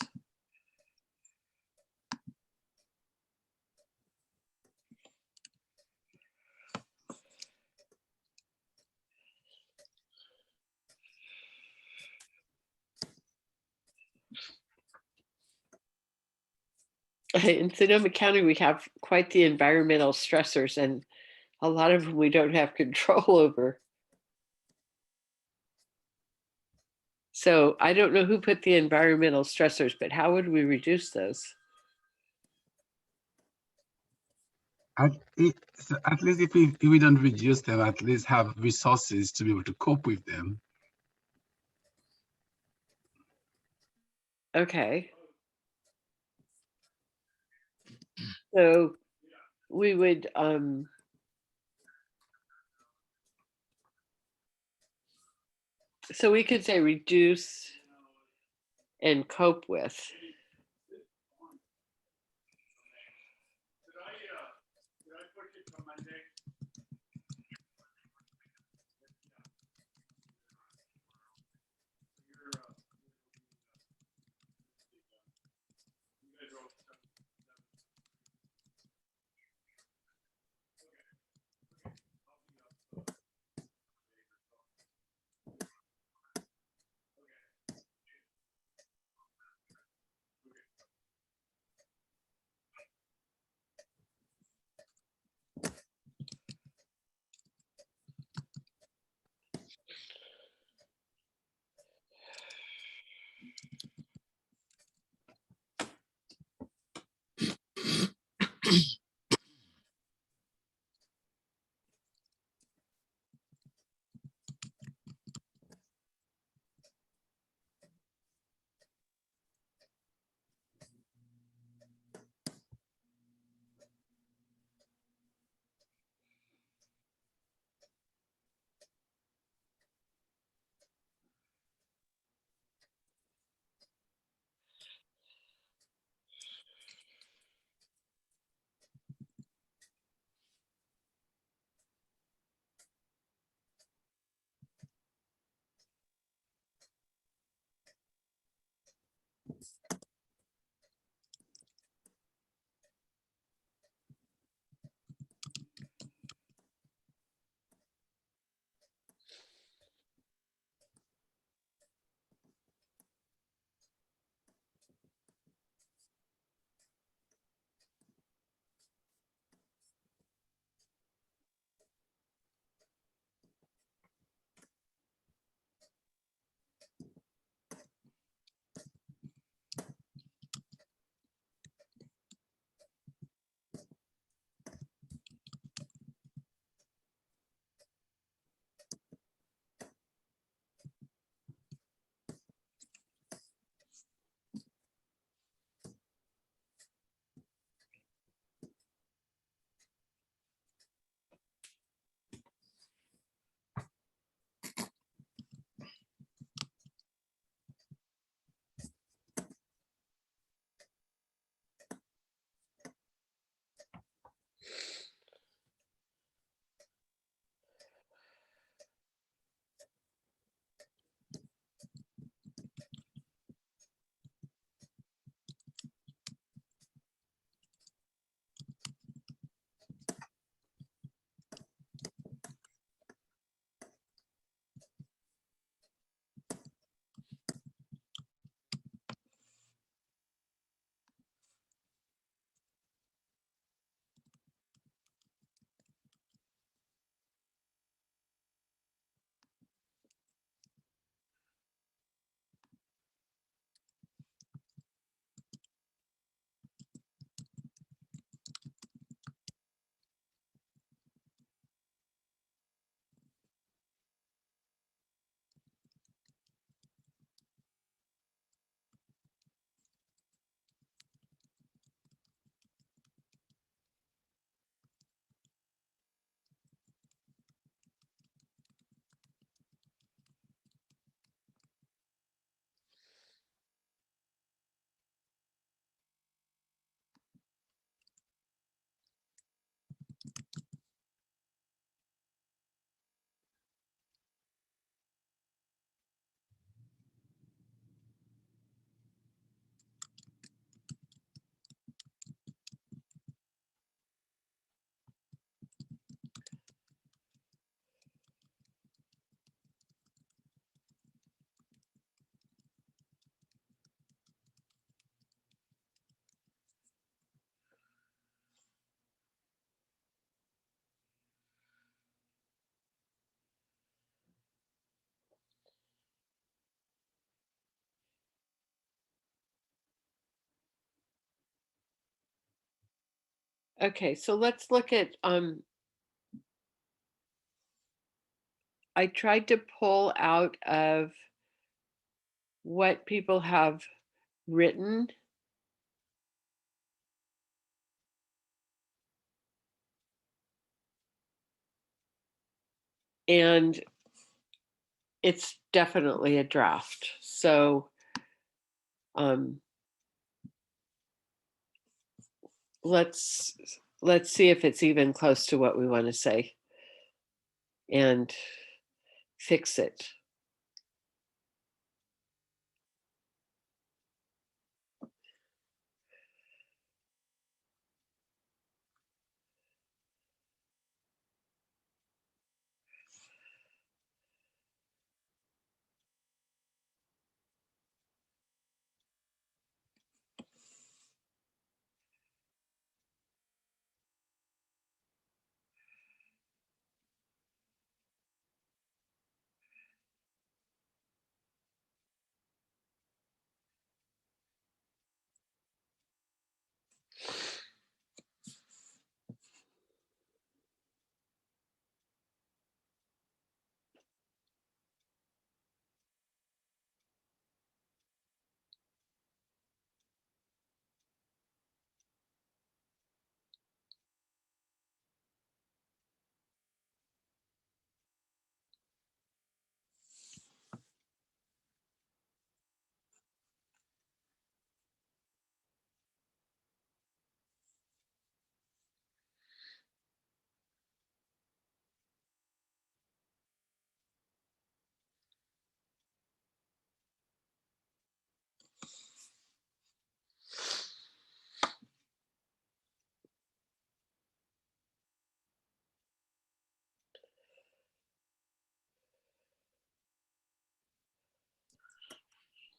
In Sonoma County, we have quite the environmental stressors, and a lot of them we don't have control over. So I don't know who put the environmental stressors, but how would we reduce those? At least if we don't reduce them, at least have resources to be able to cope with them. Okay. So we would so we could say reduce and cope with. Okay, so let's look at, I tried to pull out of what people have written. And it's definitely a draft. So let's see if it's even close to what we want to say and fix it.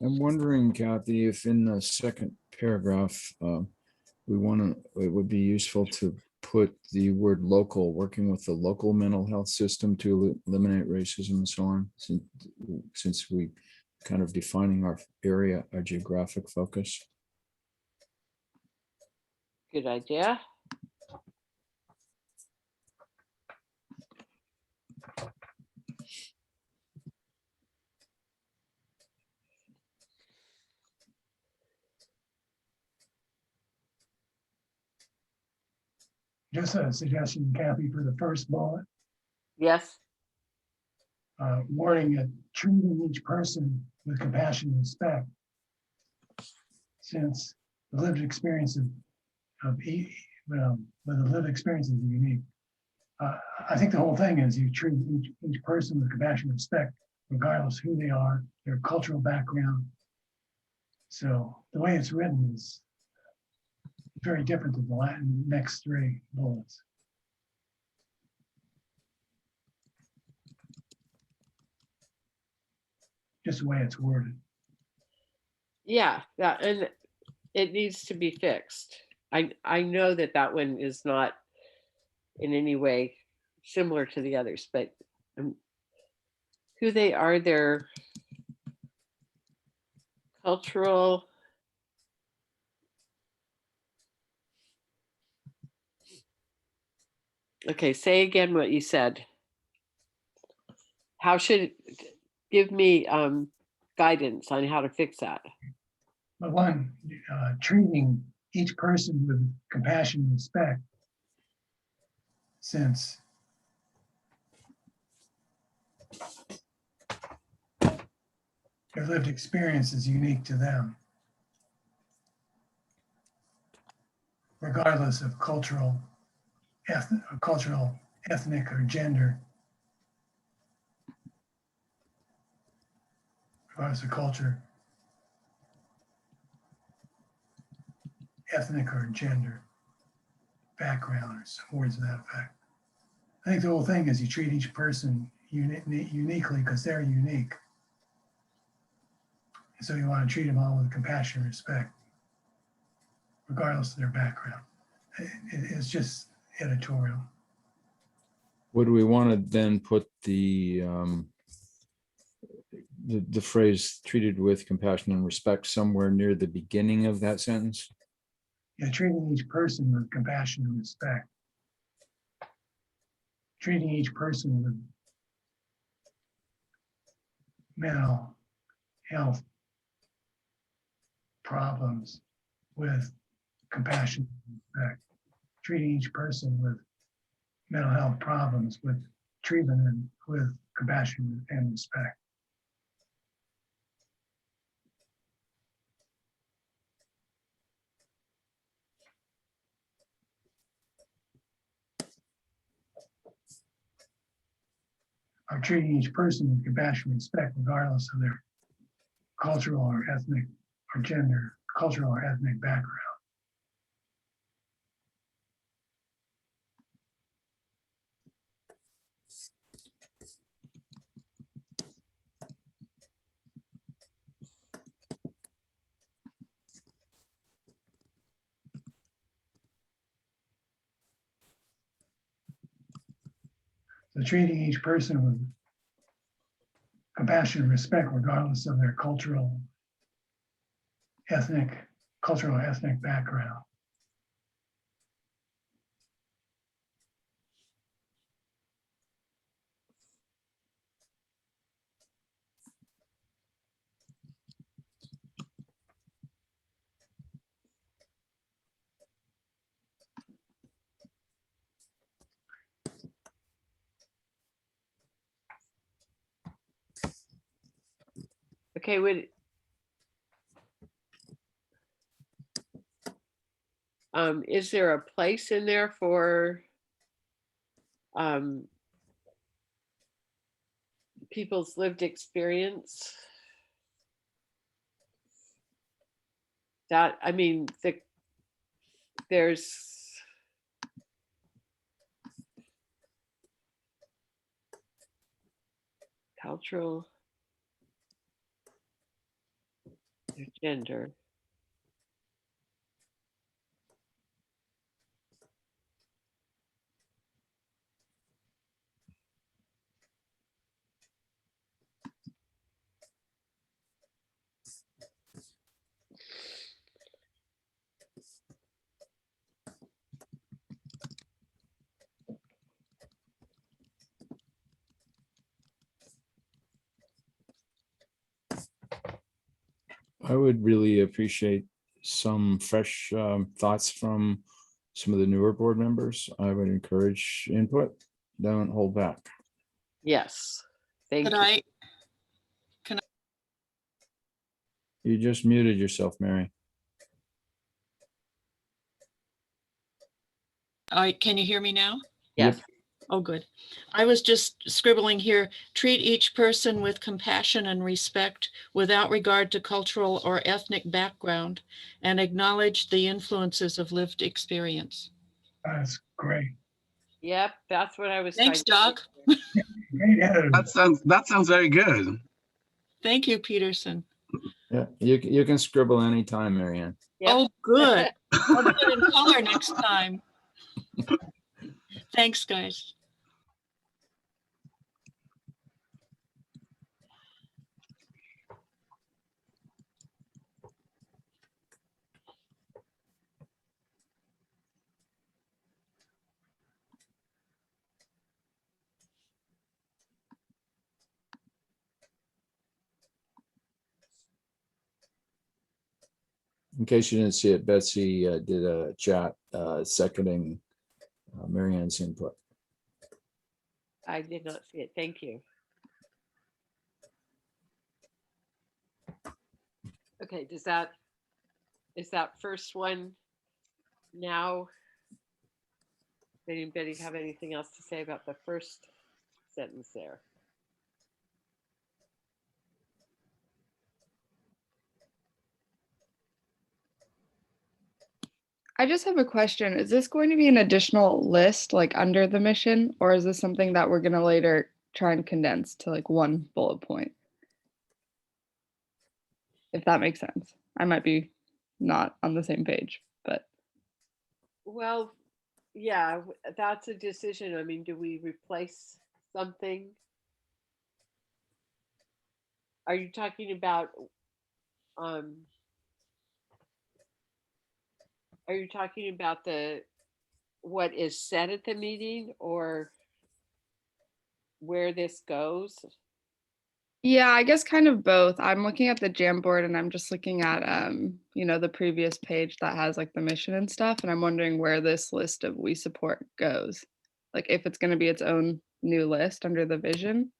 I'm wondering, Kathy, if in the second paragraph, we want to, it would be useful to put the word local, working with the local mental health system to eliminate racism and so on, since we kind of defining our area, our geographic focus. Good idea. Just a suggestion, Kathy, for the first bullet, Yes. warning that treating each person with compassion and respect, since the lived experience of the lived experience is unique. I think the whole thing is you treat each person with compassion and respect, regardless who they are, their cultural background. So the way it's written is very different than the Latin next three bullets. Just the way it's worded. Yeah, and it needs to be fixed. I know that one is not in any way similar to the others, but who they are, their cultural. Okay, say again what you said. How should give me guidance on how to fix that? But one, treating each person with compassion and respect, since their lived experience is unique to them, regardless of cultural, ethnic, or gender, regardless of culture, ethnic, or gender, background, or some words of that effect. I think the whole thing is you treat each person uniquely because they're unique. And so you want to treat them all with compassion and respect, regardless of their background. It's just editorial. Would we want to then put the phrase treated with compassion and respect somewhere near the beginning of that sentence? Yeah, treating each person with compassion and respect. Treating each person with mental health problems with compassion and respect. Treating each person with mental health problems with treatment and with compassion and respect. Are treating each person with compassion and respect, regardless of their cultural or ethnic or gender, cultural or ethnic background. So treating each person with compassion and respect, regardless of their cultural or ethnic background. Okay, is there a place in there for people's lived experience? That, I mean, there's cultural, gender. I would really appreciate some fresh thoughts from some of the newer board members. I would encourage input. Don't hold back. Yes, thank Could you. I, You just muted yourself, Mary. can you hear me now? Yes, Oh, good. I was just scribbling here, treat each person with compassion and respect without regard to cultural or ethnic background and acknowledge the influences of lived experience. That's great. yep, that's what I was Thanks, trying Doc. to Great editor. That sounds very good. Thank you, Peterson. Yeah, you can scribble anytime, Marianne. Yep. Oh, good. I'll do it in color next time. Thanks, guys. In case you didn't see it, Betsy did a chat seconding Marianne's input. I did not see it. Thank you. Okay, is that first one now? Does anybody have anything else to say about the first sentence there? I just have a question. Is this going to be an additional list like under the mission, or is this something that we're going to later try and condense to like one bullet point? If that makes sense. I might be not on the same page, but Well, yeah, that's a decision. I mean, do we replace something? Are you talking about Are you talking about what is said at the meeting or where this goes? Yeah, I guess kind of both. I'm looking at the Jamboard and I'm just looking at the previous page that has like the mission and stuff, and I'm wondering where this list of we support goes. Like if it's going to be its own new list under the vision.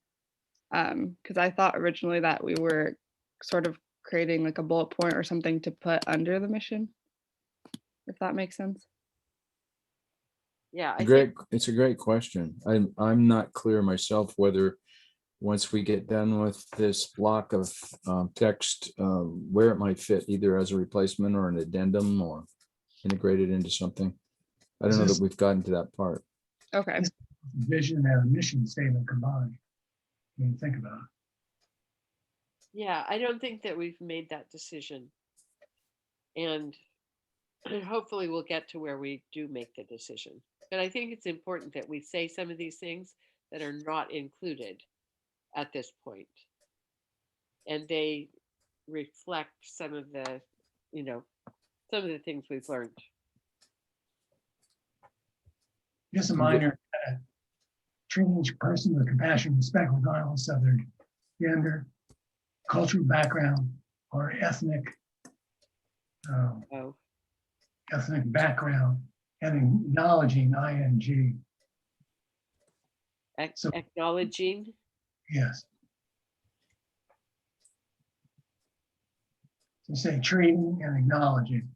Because I thought originally that we were sort of creating like a bullet point or something to put under the mission, if that makes sense. Yeah, I Great, think, it's a great question. I'm not clear myself whether once we get done with this block of text, where it might fit either as a replacement or an addendum or integrated into something. I don't know that we've gotten to that part. Okay. Vision and a mission statement combined. When you think about it. yeah, I don't think that we've made that decision. And hopefully we'll get to where we do make the decision. But I think it's important that we say some of these things that are not included at this point. And they reflect some of the things we've learned. Just a minor, treating each person with compassion and respect regardless of their gender, cultural background, or ethnic background, and acknowledging ing. So- Acknowledging. Yes. So say treating and acknowledging,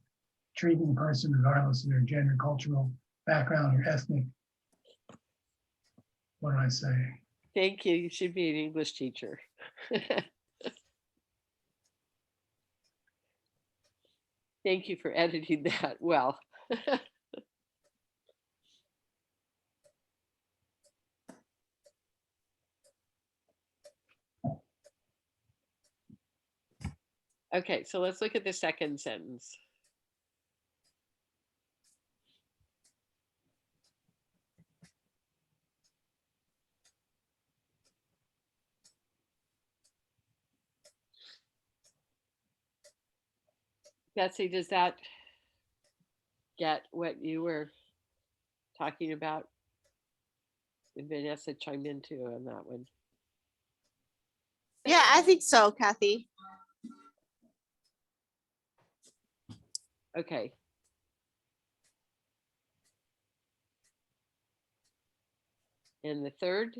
treating a person regardless of their gender, cultural background, or ethnic. What do I say? Thank you. You should be an English teacher. Thank you for editing that well. Okay, so let's look at the second sentence. Betsy, does that get what you were talking about? And Vanessa chimed in too on that one. Yeah, I think so, Kathy. Okay. And the third?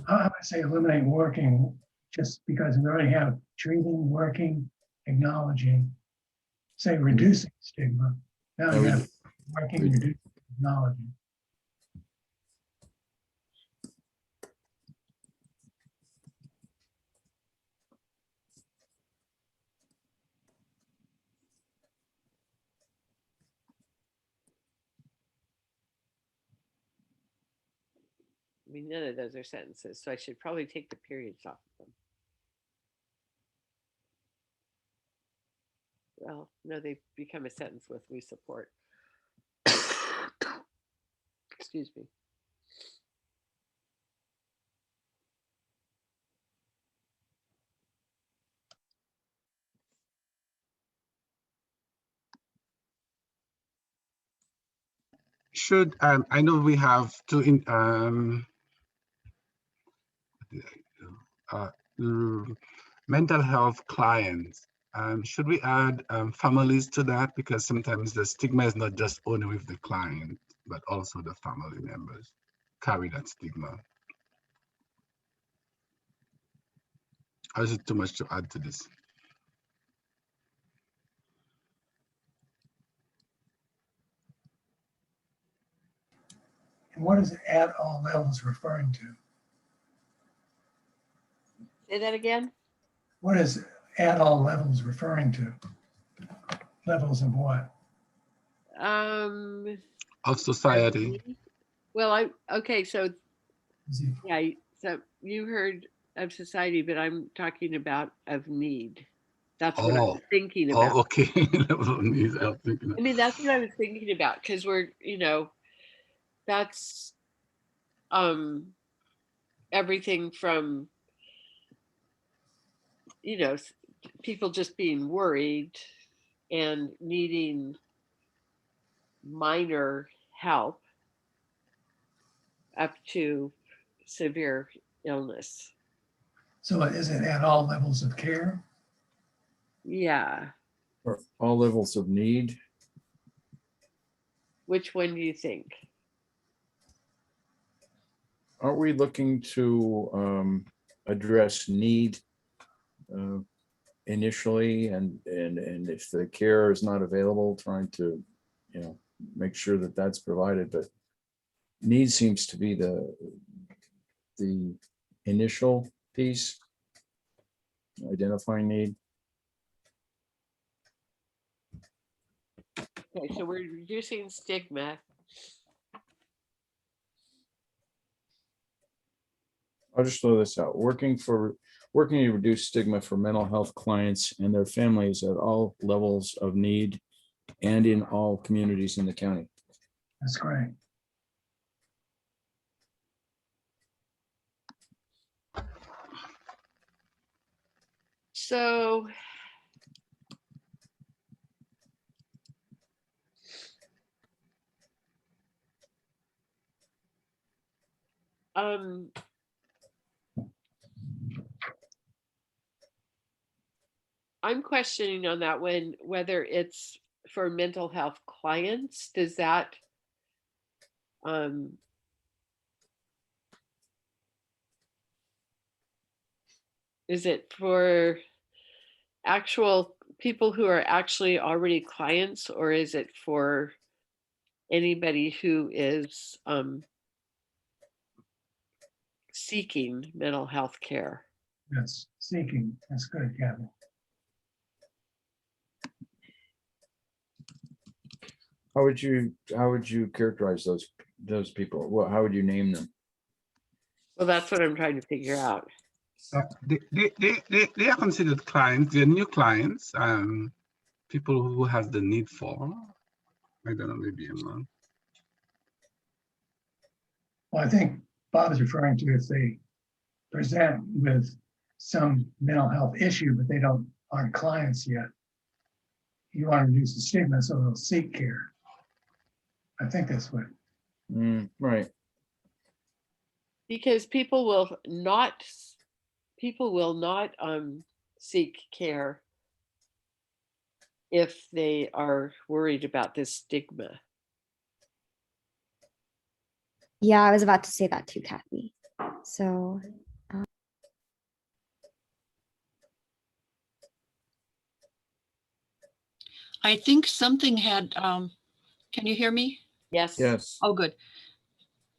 I would say eliminate working, just because we already have treating, working, acknowledging, say reducing stigma. Now you have working, reducing, acknowledging. I mean, none of those are sentences, so I should probably take the periods off of them. Well, no, they become a sentence with we support. Excuse me. Should I know we have two mental health clients. Should we add families to that? Because sometimes the stigma is not just only with the client, but also the family members carry that stigma. Or is it too much to add to this? And what is at all levels referring to? Say that again? What is at all levels referring to? Levels of what? Of society. Well, okay, so Is it- yeah, so you heard of society, but I'm talking about of need. That's what I was thinking about. Oh, okay. Level of needs, I was thinking of. I mean, that's what I was thinking about, because we're, that's everything from, people just being worried and needing minor help up to severe illness. So is it at all levels of care? Yeah. Or all levels of need? Which one do you think? Aren't we looking to address need initially, and if the care is not available, trying to, make sure that that's provided, but need seems to be the initial piece, identifying need. Okay, so we're reducing stigma. I'll just throw this out. Working to reduce stigma for mental health clients and their families at all levels of need and in all communities in the county. That's great. So I'm questioning on that one, whether it's for mental health clients. Does that is it for actual people who are actually already clients, or is it for anybody who is seeking mental health care? That's seeking. That's good, Kevin. How would you characterize those people? Well, how would you name them? Well, that's what I'm trying to figure out. They are considered clients. They're new clients. People who has the need for. I don't know. Maybe I'm wrong. Well, I think Bob is referring to if they present with some mental health issue, but they aren't clients yet. You want to reduce the stigma, so they'll seek care. I think that's what. Right. Because people will not seek care if they are worried about this stigma. Yeah, I was about to say that too, Kathy. So I think something had, can you hear me? Yes. Yes. Oh, good.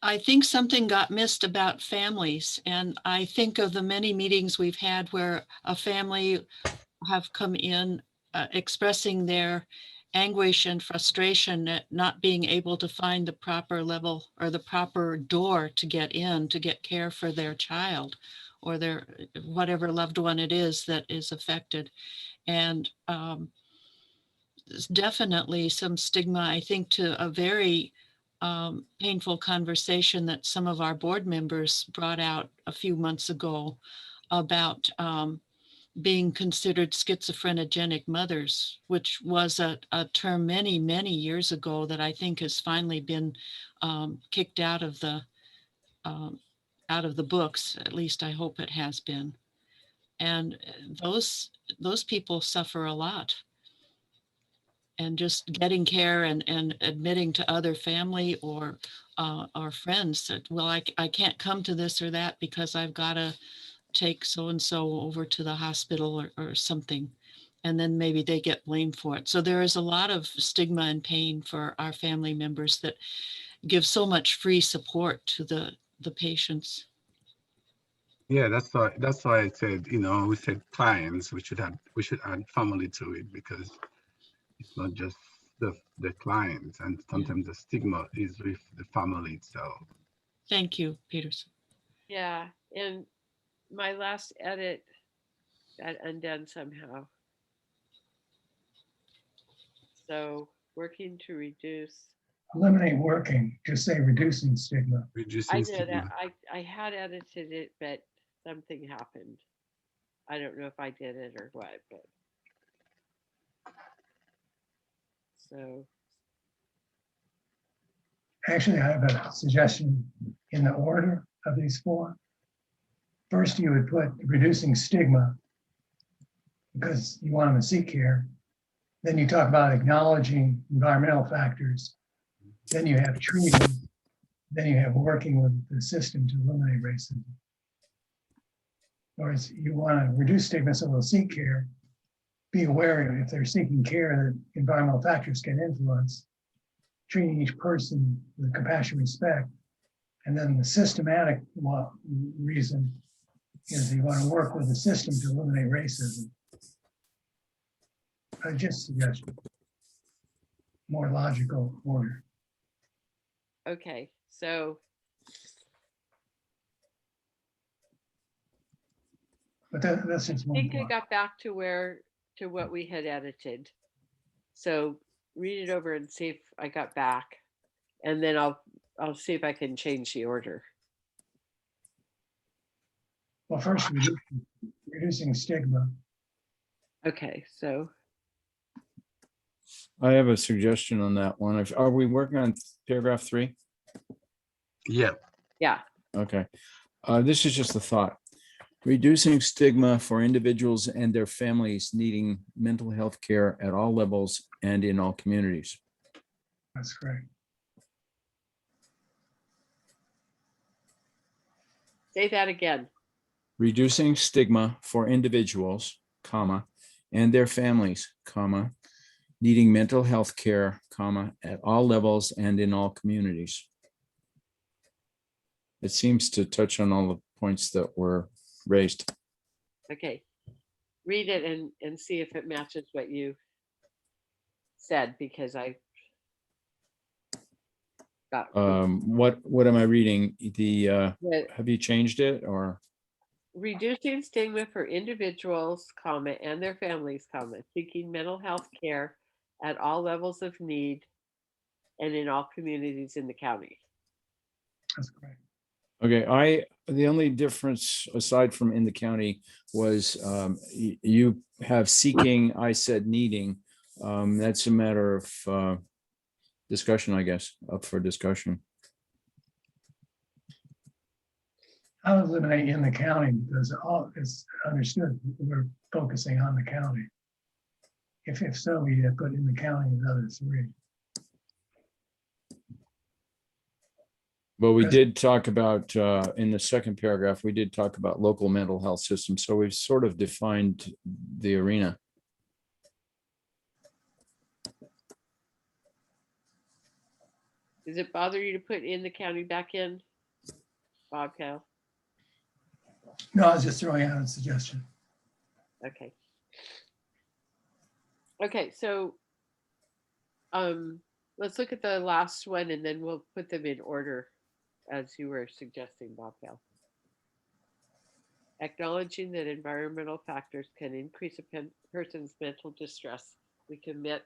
I think something got missed about families. And I think of the many meetings we've had where a family have come in expressing their anguish and frustration at not being able to find the proper level or the proper door to get in to get care for their child or their whatever loved one it is that is affected. And there's definitely some stigma, I think, to a very painful conversation that some of our board members brought out a few months ago about being considered schizoprenogenic mothers, which was a term many, many years ago that I think has finally been kicked out of the books. At least I hope it has been. And those people suffer a lot. And just getting care and admitting to other family or friends that, well, I can't come to this or that because I've got to take so-and-so over to the hospital or something. And then maybe they get blamed for it. So there is a lot of stigma and pain for our family members that give so much free support to the patients. Yeah, that's why I said, we said clients, we should add family to it, because it's not just the clients, and sometimes the stigma is with the family itself. Thank you, Peterson. Yeah, and my last edit got undone somehow. So working to reduce eliminate working, just say reducing stigma. I Reducing know stigma. that I had edited it, but something happened. I don't know if I did it or what, but. So, Actually, I have a suggestion in the order of these four. First, you would put reducing stigma because you want them to seek care. Then you talk about acknowledging environmental factors. Then you have treating. Then you have working with the system to eliminate racism. Whereas you want to reduce stigma so they'll seek care. Be aware if they're seeking care that environmental factors can influence. Treating each person with compassion, respect. And then the systematic reason is you want to work with the system to eliminate racism. I just suggest more logical order. okay, so But that's just I one think I point. got back to what we had edited. So read it over and see if I got back. And then I'll see if I can change the order. Well, first, reducing stigma. Okay, so I have a suggestion on that one. Are we working on paragraph 3? Yeah. yeah, Okay. This is just a thought. Reducing stigma for individuals and their families needing mental health care at all levels and in all communities. That's great. say that again. Reducing stigma for individuals, comma, and their families, comma, needing mental health care, comma, at all levels and in all communities. It seems to touch on all the points that were raised. Okay, read it and see if it matches what you said, because I got What am I reading? the Have you changed it or? reducing stigma for individuals, comma, and their families, comma, seeking mental health care at all levels of need and in all communities in the county. That's great. Okay, the only difference aside from in the county was you have seeking, I said needing. That's a matter of discussion, I guess, up for discussion. I'll eliminate in the county because all it's understood we're focusing on the county. If so, we have put in the county in the other 3. But we Yes. did talk about, in the second paragraph, we did talk about local mental health systems. So we've sort of defined the arena. Does it bother you to put in the county back in, Bob Cal? No, I was just throwing out a suggestion. Okay. Okay, so let's look at the last one and then we'll put them in order as you were suggesting, Bob Cal. Acknowledging that environmental factors can increase a person's mental distress, we commit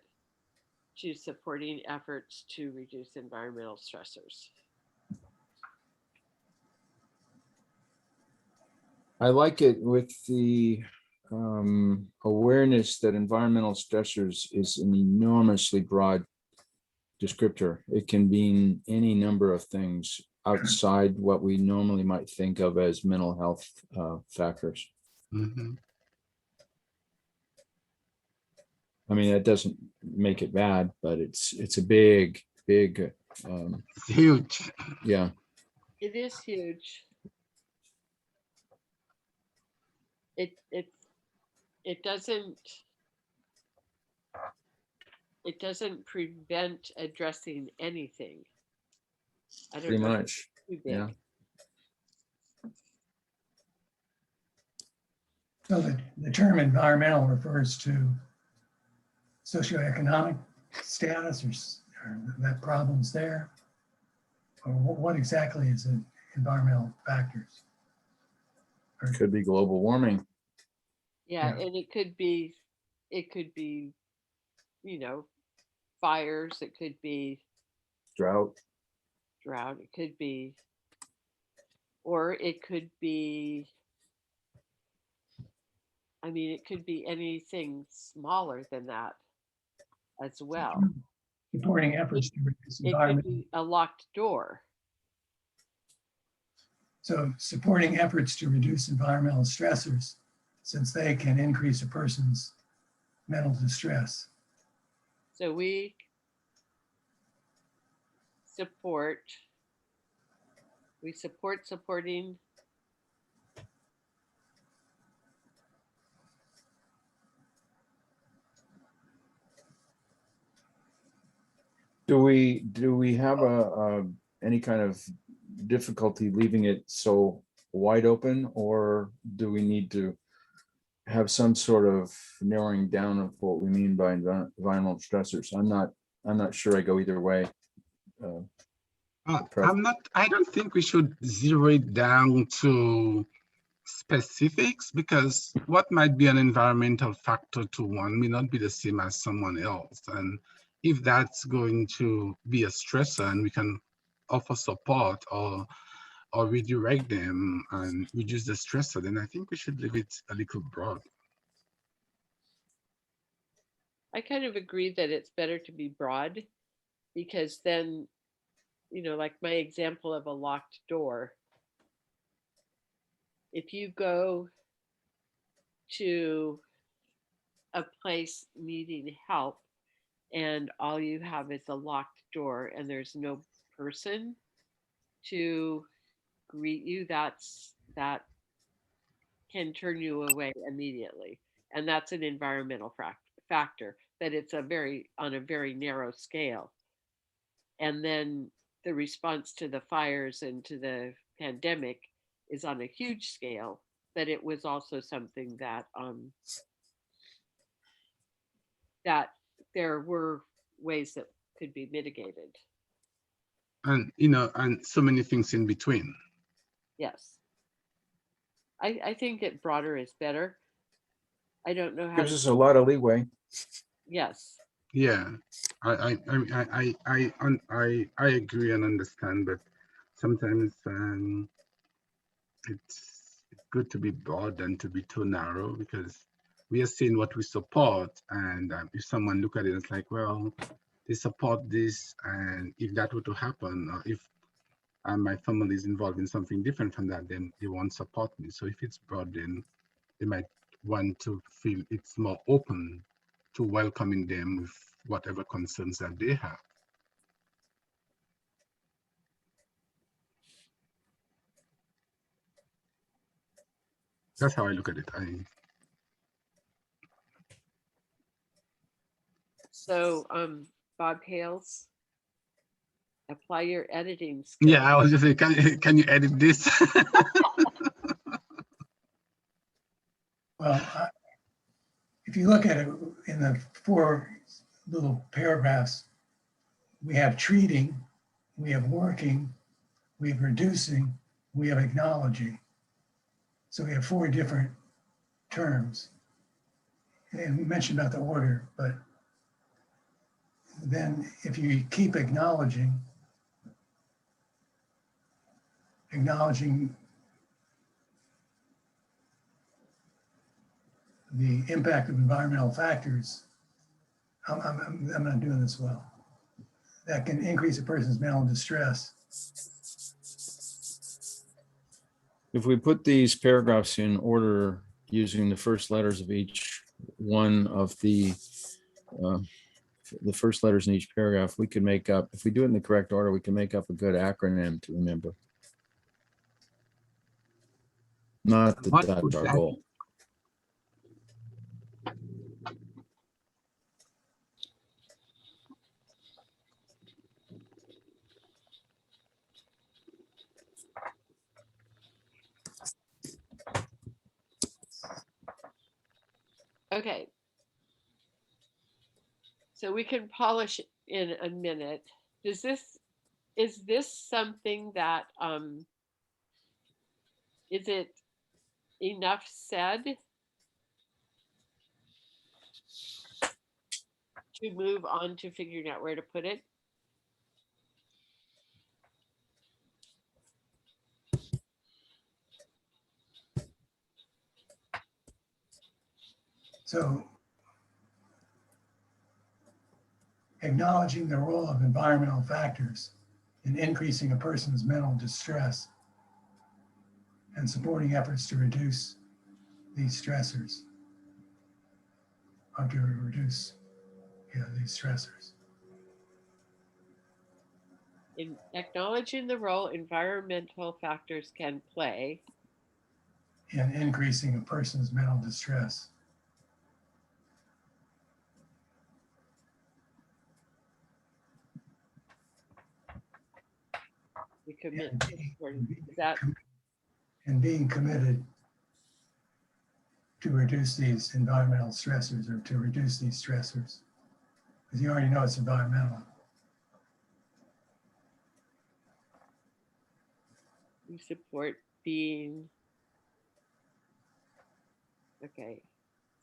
to supporting efforts to reduce environmental stressors. I like it with the awareness that environmental stressors is an enormously broad descriptor. It can mean any number of things outside what we normally might think of as mental health factors. Mhm. I mean, that doesn't make it bad, but it's a big, It's huge. yeah. It is huge. It doesn't prevent addressing anything. I don't Pretty know. much. Too big. Yeah. So the term environmental refers to socioeconomic status or that problems there? Or what exactly is it, environmental factors? Could be global warming. Yeah, Yeah. and it could be, fires. It could be Drought. Drought, it could be, or it could be, I mean, it could be anything smaller than that as well. Supporting efforts to reduce It could environmental. be a locked door. So supporting efforts to reduce environmental stressors, since they can increase a person's mental distress. So we support supporting Do we have any kind of difficulty leaving it so wide open, or do we need to have some sort of narrowing down of what we mean by environmental stressors? I'm not sure I go either way. I don't think we should zero it down to specifics, because what might be an environmental factor to one may not be the same as someone else. And if that's going to be a stressor and we can offer support or redirect them and reduce the stressor, then I think we should leave it a little broad. I kind of agree that it's better to be broad, because then, you know, like my example of a locked door, if you go to a place needing help and all you have is a locked door and there's no person to greet you, that can turn you away immediately. And that's an environmental factor, that it's on a very narrow scale. And then the response to the fires and to the pandemic is on a huge scale, but it was also something that that there were ways that could be mitigated. And, you know, and so many things in between. Yes. I think it broader is better. I don't know how. Gives us a lot of leeway. Yes. Yeah, I agree and understand, but sometimes it's good to be broad than to be too narrow, because we are seeing what we support, and if someone look at it, it's like, well, they support this, and if that were to happen, or if my family is involved in something different from that, then they won't support me. So if it's broad, then they might want to feel it's more open to welcoming them with whatever concerns that they have. That's how I look at it. So, Bob Hales, apply your editing skills. Yeah, I was just saying, can you edit this? Well, if you look at it in the 4 little paragraphs, we have treating, we have working, we have reducing, we have acknowledging. So we have 4 different terms. And we mentioned about the order, but then if you keep acknowledging the impact of environmental factors, I'm not doing this well. That can increase a person's mental distress. If we put these paragraphs in order using the first letters of each one of the first letters in each paragraph, we can make up, if we do it in the correct order, we can make up a good acronym to remember. Not that that's our goal. Okay. So we can polish in a minute. Is this something that, is it enough said to move on to figuring out where to put it? So acknowledging the role of environmental factors in increasing a person's mental distress and supporting efforts to reduce these stressors, or to reduce these stressors. In acknowledging the role environmental factors can play In increasing a person's mental distress. we commit And to being, supporting. Is that and being committed to reduce these environmental stressors, or to reduce these stressors. Because you already know it's environmental. we support being okay?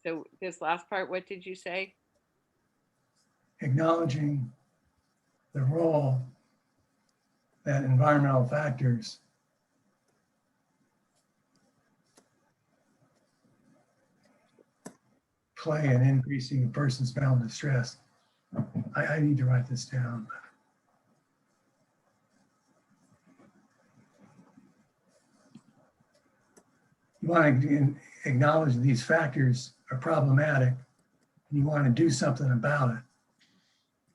So this last part, what did you say? Acknowledging the role that environmental factors play in increasing a person's mental distress. I need to write this down. You want to acknowledge these factors are problematic, and you want to do something about it.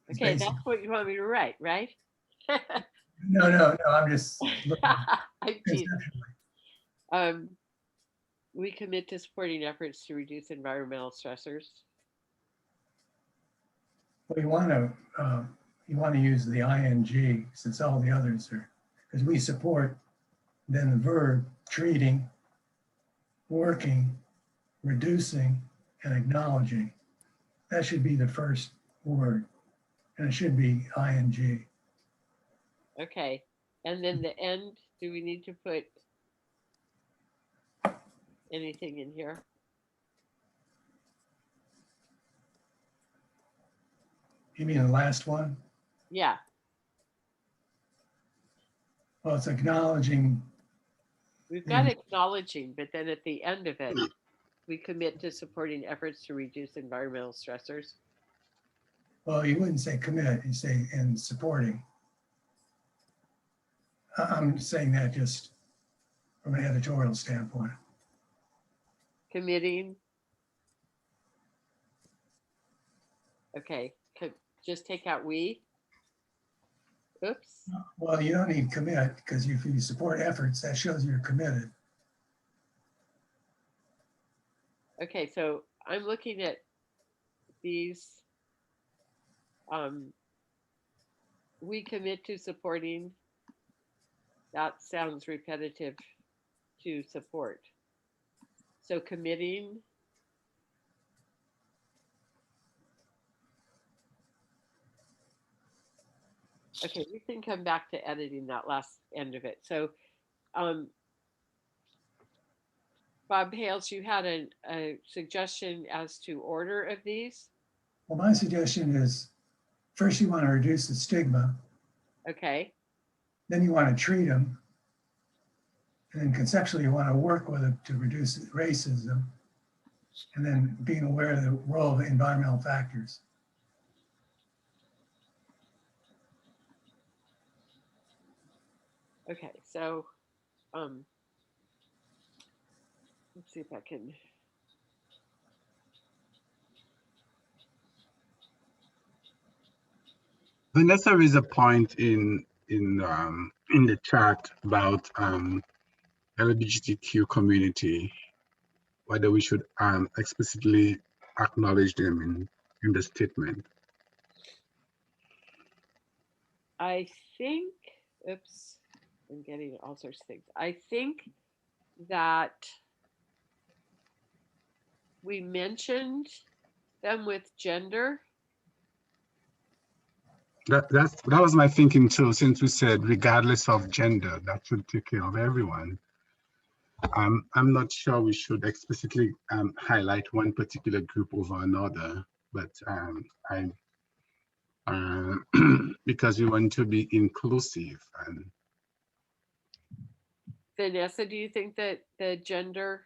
It's Okay, basic. that's what you want me to write, right? No, I'm just looking I tease. conceptually. We commit to supporting efforts to reduce environmental stressors. Well, you want to use the ing since all the others are, because we support then the verb treating, working, reducing, and acknowledging. That should be the first word, and it should be ing. Okay, and then the end, do we need to put anything in here? You mean the last one? Yeah, Well, it's acknowledging. we've got acknowledging, but then at the end of it, we commit to supporting efforts to reduce environmental stressors. Well, you wouldn't say commit, you say and supporting. I'm saying that just from an editorial standpoint. Committing. Okay, just take out we. Oops. Well, you don't need commit, because if you support efforts, that shows you're committed. Okay, so I'm looking at these. We commit to supporting. That sounds repetitive to support. So committing. Okay, we can come back to editing that last end of it. So Bob Hales, you had a suggestion as to order of these? Well, my suggestion is, first you want to reduce the stigma, Okay, then you want to treat them, and then conceptually you want to work with it to reduce racism, and then being aware of the role of environmental factors. okay, so let's see if I can. Vanessa raised a point in the chat about LGBTQ community, whether we should explicitly acknowledge them in the statement. I think, oops, I'm getting all sorts of things. I think that we mentioned them with gender. That was my thinking too, since we said regardless of gender, that should take care of everyone. I'm not sure we should explicitly highlight one particular group over another, but because we want to be inclusive. And Vanessa, do you think that the gender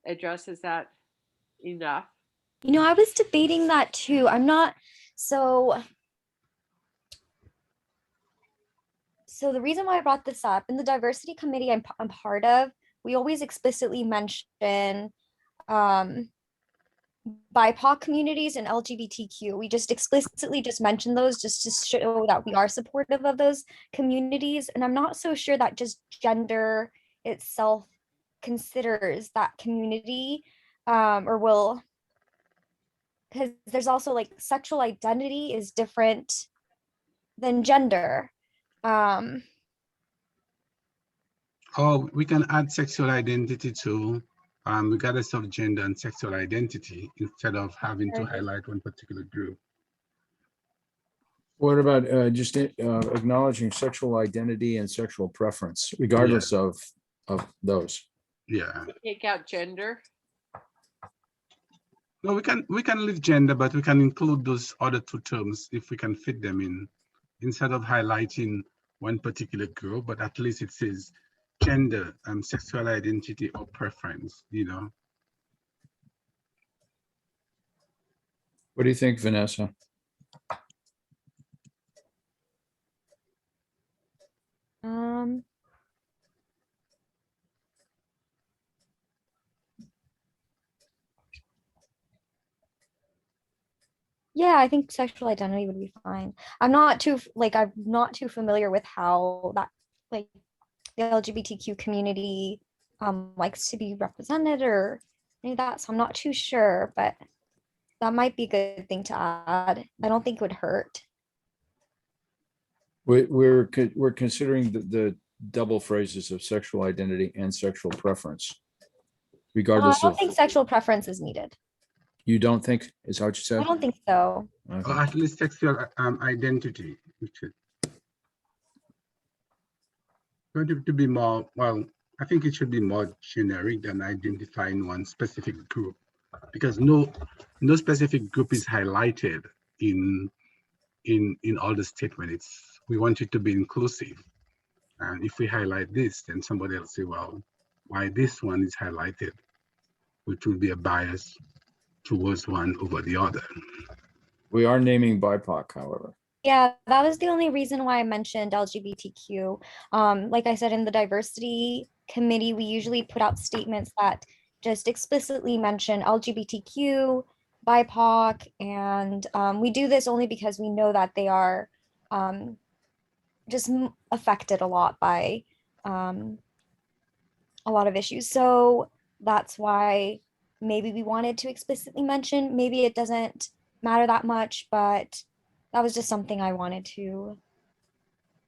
addresses that enough. You know, I was debating that too. I'm not so. So the reason why I brought this up in the diversity committee I'm part of, we always explicitly mention BIPOC communities and LGBTQ. We just explicitly just mention those just to show that we are supportive of those communities. And I'm not so sure that just gender itself considers that community or will, because there's also like sexual identity is different than gender. Oh, we can add sexual identity to, regardless of gender and sexual identity, instead of having to highlight one particular group. What about just acknowledging sexual identity and sexual preference, regardless of those? Yeah. Take out gender. No, we can leave gender, but we can include those other two terms if we can fit them in, instead of highlighting one particular group, but at least it says gender, sexual identity or preference, you know. What do you think, Vanessa? Yeah, I think sexual identity would be fine. I'm not too familiar with how that like the LGBTQ community likes to be represented or any of that. So I'm not too sure, but that might be a good thing to add. I don't think it would hurt. We're considering the double phrases of sexual identity and sexual preference, I regardless don't of. think sexual preference is needed. You don't think, is that what you said? I don't think so. Okay. Or at least sexual identity, which is going to be more, well, I think it should be more generic than identifying one specific group, because no specific group is highlighted in all the statements. We want it to be inclusive. And if we highlight this, then somebody else say, well, why this one is highlighted, which will be a bias towards one over the other. We are naming BIPOC, however. Yeah, that was the only reason why I mentioned LGBTQ. Like I said, in the diversity committee, we usually put out statements that just explicitly mention LGBTQ, BIPOC, and we do this only because we know that they are just affected a lot by a lot of issues. So that's why maybe we wanted to explicitly mention, maybe it doesn't matter that much, but that was just something I wanted to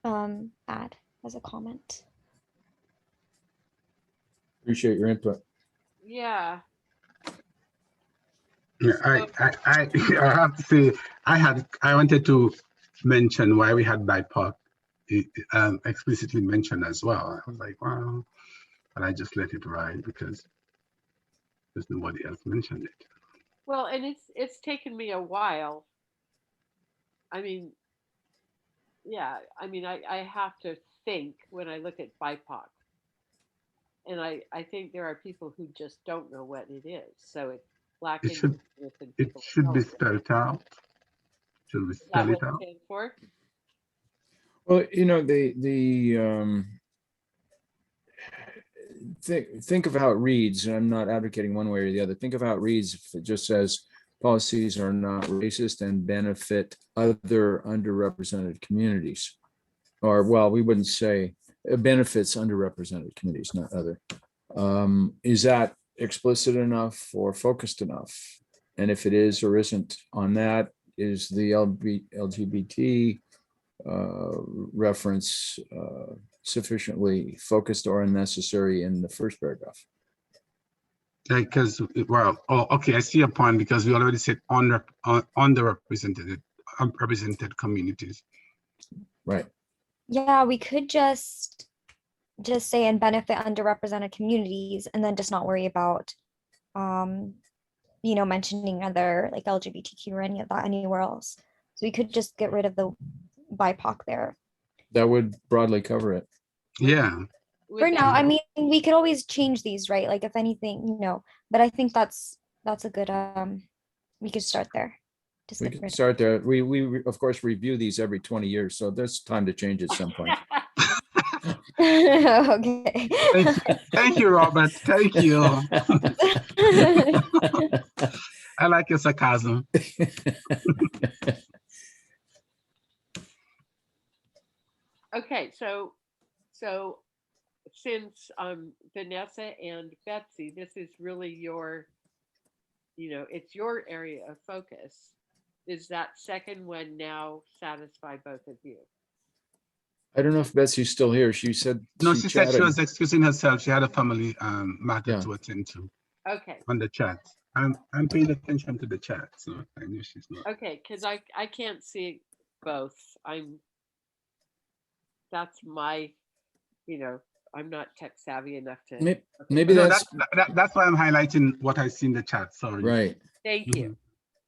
add as a comment. Appreciate your input. Yeah. Yeah, I have to say, I wanted to mention why we had BIPOC explicitly mentioned as well. I was like, wow, but I just let it ride because there's nobody else mentioned it. Well, and it's taken me a while. I mean, yeah, I mean, I have to think when I look at BIPOC. And I think there are people who just don't know what it is. So it's lacking. It should be spelled out. Should we spell it out? For? Well, you know, think of how it reads, and I'm not advocating one way or the other. Think of how it reads if it just says policies are not racist and benefit other underrepresented communities. Or, well, we wouldn't say it benefits underrepresented communities, not other. Is that explicit enough or focused enough? And if it is or isn't on that, is the LGBT reference sufficiently focused or unnecessary in the first paragraph? Because, well, oh, okay, I see your point, because we already said underrepresented communities. Right. Yeah, we could just say and benefit underrepresented communities and then just not worry about mentioning other like LGBTQ or any of that anywhere else. So we could just get rid of the BIPOC there. That would broadly cover it. Yeah. For now, I mean, we could always change these, right? Like if anything, but I think that's a good, we could start there. Just We get can rid of- start there. We of course review these every 20 years, so there's time to change at some point. Okay. Thank you, Robert. Thank you. I like your sarcasm. Okay, so since Vanessa and Betsy, this is really your, it's your area of focus. Does that second one now satisfy both of you? I don't know if Betsy's still here. She said No, she she said she chatted. was excusing herself. She had a family matter Yeah. to attend to Okay, on the chat. I'm paying attention to the chat, so I knew she's not. okay, because I can't see both. That's my, I'm not tech savvy enough to. Maybe No, that's that's why I'm highlighting what I see in the chat. Sorry. right. Thank you.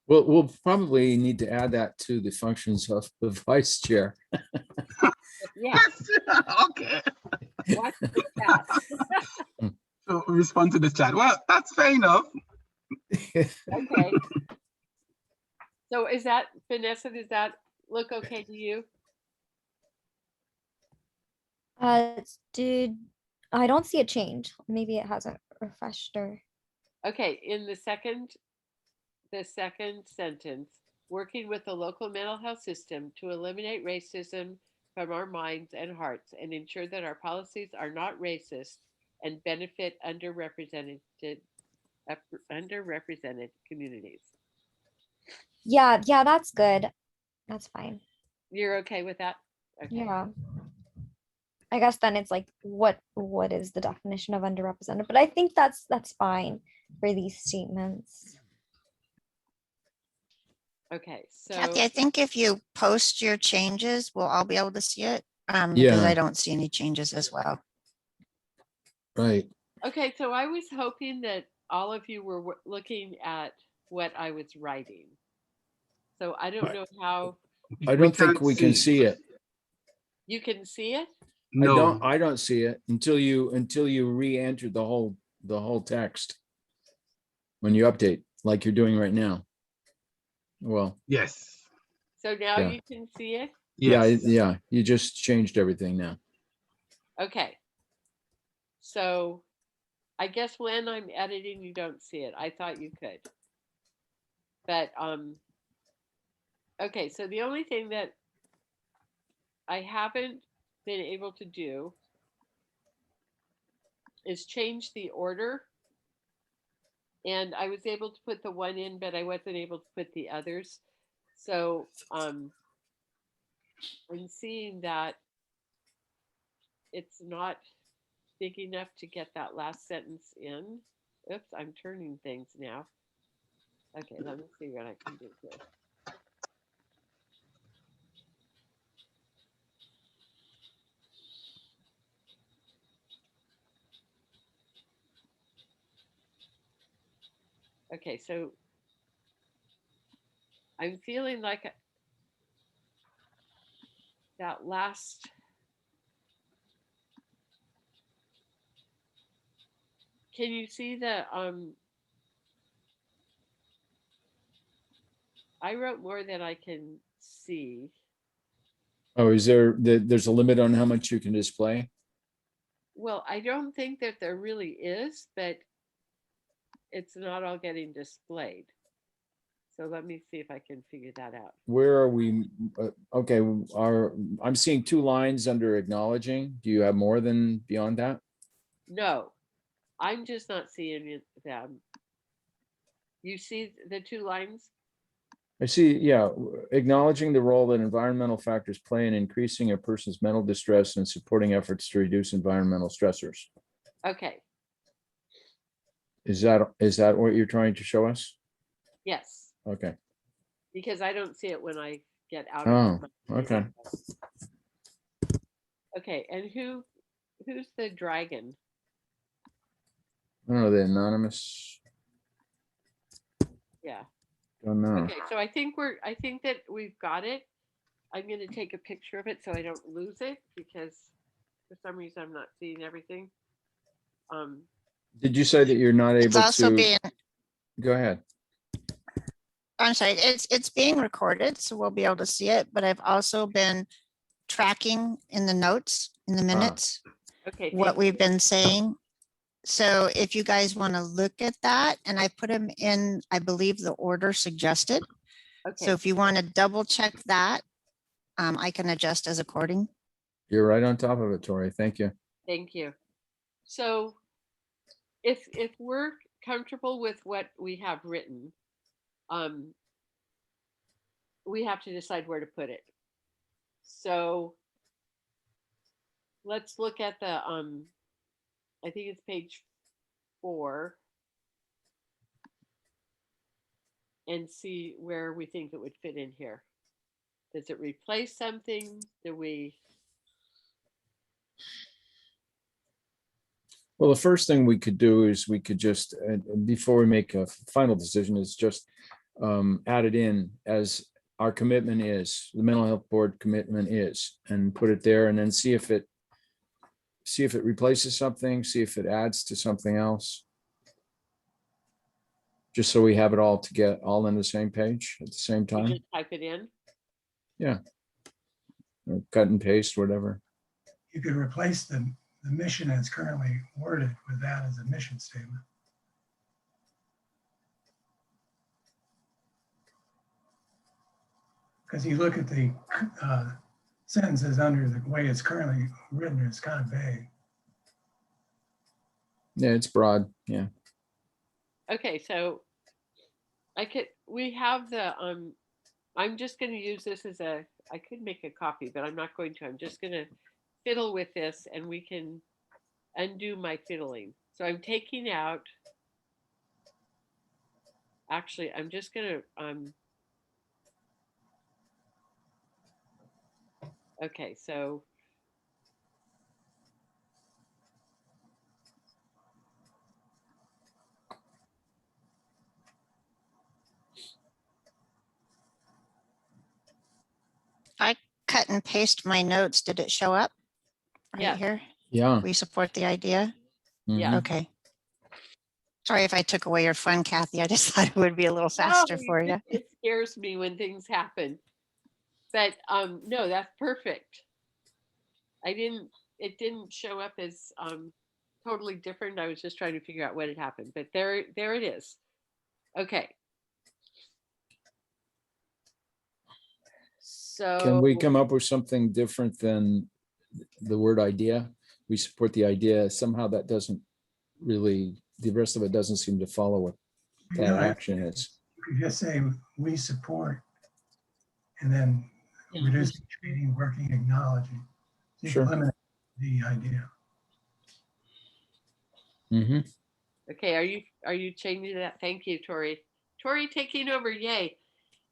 We'll probably need to add that to the functions of the vice chair. Yeah. Okay. Watch the chat. So respond to the chat. Well, that's fair enough. Okay. So is that, Vanessa, does that look okay to you? Did I don't see a change. Maybe it hasn't refreshed or Okay, in the second sentence, working with the local mental health system to eliminate racism from our minds and hearts and ensure that our policies are not racist and benefit underrepresented communities. yeah, that's good. That's fine. You're okay with that? Okay. Yeah. I guess then it's like what is the definition of underrepresented? But I think that's fine for these statements. Okay, so Kathy, I think if you post your changes, we'll all be able to see it. Because Yeah. I don't see any changes as well. Right. okay, so I was hoping that all of you were looking at what I was writing. So I don't know how I don't think can't we can see it. you can see it. No. I don't see it until you re-enter the whole text. When you update, like you're doing right now. Well, Yes. So now Yeah. you can see it. Yes. yeah, you just changed everything now. Okay. So I guess when I'm editing, you don't see it. I thought you could. But okay, so the only thing that I haven't been able to do is change the order. And I was able to put the one in, but I wasn't able to put the others. So I'm seeing that it's not big enough to get that last sentence in. Oops, I'm turning things now. Okay, let me see what I can do here. Okay, so I'm feeling like that last. Can you see the I wrote more than I can see. Oh, there's a limit on how much you can display? Well, I don't think that there really is, but it's not all getting displayed. So let me see if I can figure that out. Where are we? Okay, I'm seeing 2 lines under acknowledging. Do you have more than beyond that? No, I'm just not seeing them. You see the 2 lines? I see, yeah, acknowledging the role that environmental factors play in increasing a person's mental distress and supporting efforts to reduce environmental stressors. Okay, Is that what you're trying to show us? yes, Okay. because I don't see it when I get out Oh, of okay. Okay, and who's the dragon? I don't know, the anonymous, Yeah. don't know. Okay, so I think that we've got it. I'm going to take a picture of it so I don't lose it because for some reason I'm not seeing everything. Did you say that you're not It's able also to? being, Go ahead. I'm sorry, it's being recorded, so we'll be able to see it, but I've also been tracking in the notes, in the minutes, Okay. what thank we've you. been saying. So if you guys want to look at that, and I put them in, I believe, the order suggested. So Okay. if you want to double check that, I can adjust as according. You're right on top of it, Tori. Thank you. Thank you. So if we're comfortable with what we have written, we have to decide where to put it. So let's look at the I think it's page 4 and see where we think it would fit in here. Does it replace something? Do we? Well, the first thing we could do is we could just, before we make a final decision, is just add it in as our commitment is, the mental health board commitment is, and put it there, and then see if it replaces something, see if it adds to something else. Just so we have it all to get all on the same page at the same We time. just type it in? Yeah. Or cut and paste, whatever. You could replace the mission as currently worded with that as a mission statement. Because you look at the sentences under the way it's currently written, it's kind of vague. Yeah, it's broad. Yeah. Okay, so we have the I'm just going to use this as I could make a copy, but I'm not going to. I'm just going to fiddle with this and we can undo my fiddling. So I'm taking out, actually, I'm just going to, okay, so I cut and paste my notes. Did it show up right Yeah. here? Yeah. We support the idea. Yeah. Mhm. Okay. Sorry if I took away your fun, Kathy. I just thought it would be a little faster no, for you. it scares me when things happen. But no, that's perfect. It didn't show up as totally different. I was just trying to figure out what had happened, but there it is. Okay. So Can we come up with something different than the word idea? We support the idea. Somehow that doesn't really, the rest of it doesn't seem to follow what You that know, action is. You could just say, we support, and then Yeah, reducing, treating, working, acknowledging. So you Sure. can eliminate the idea. Mm-hmm. okay, are you changing that? Thank you, Tori. Tori taking over, yay.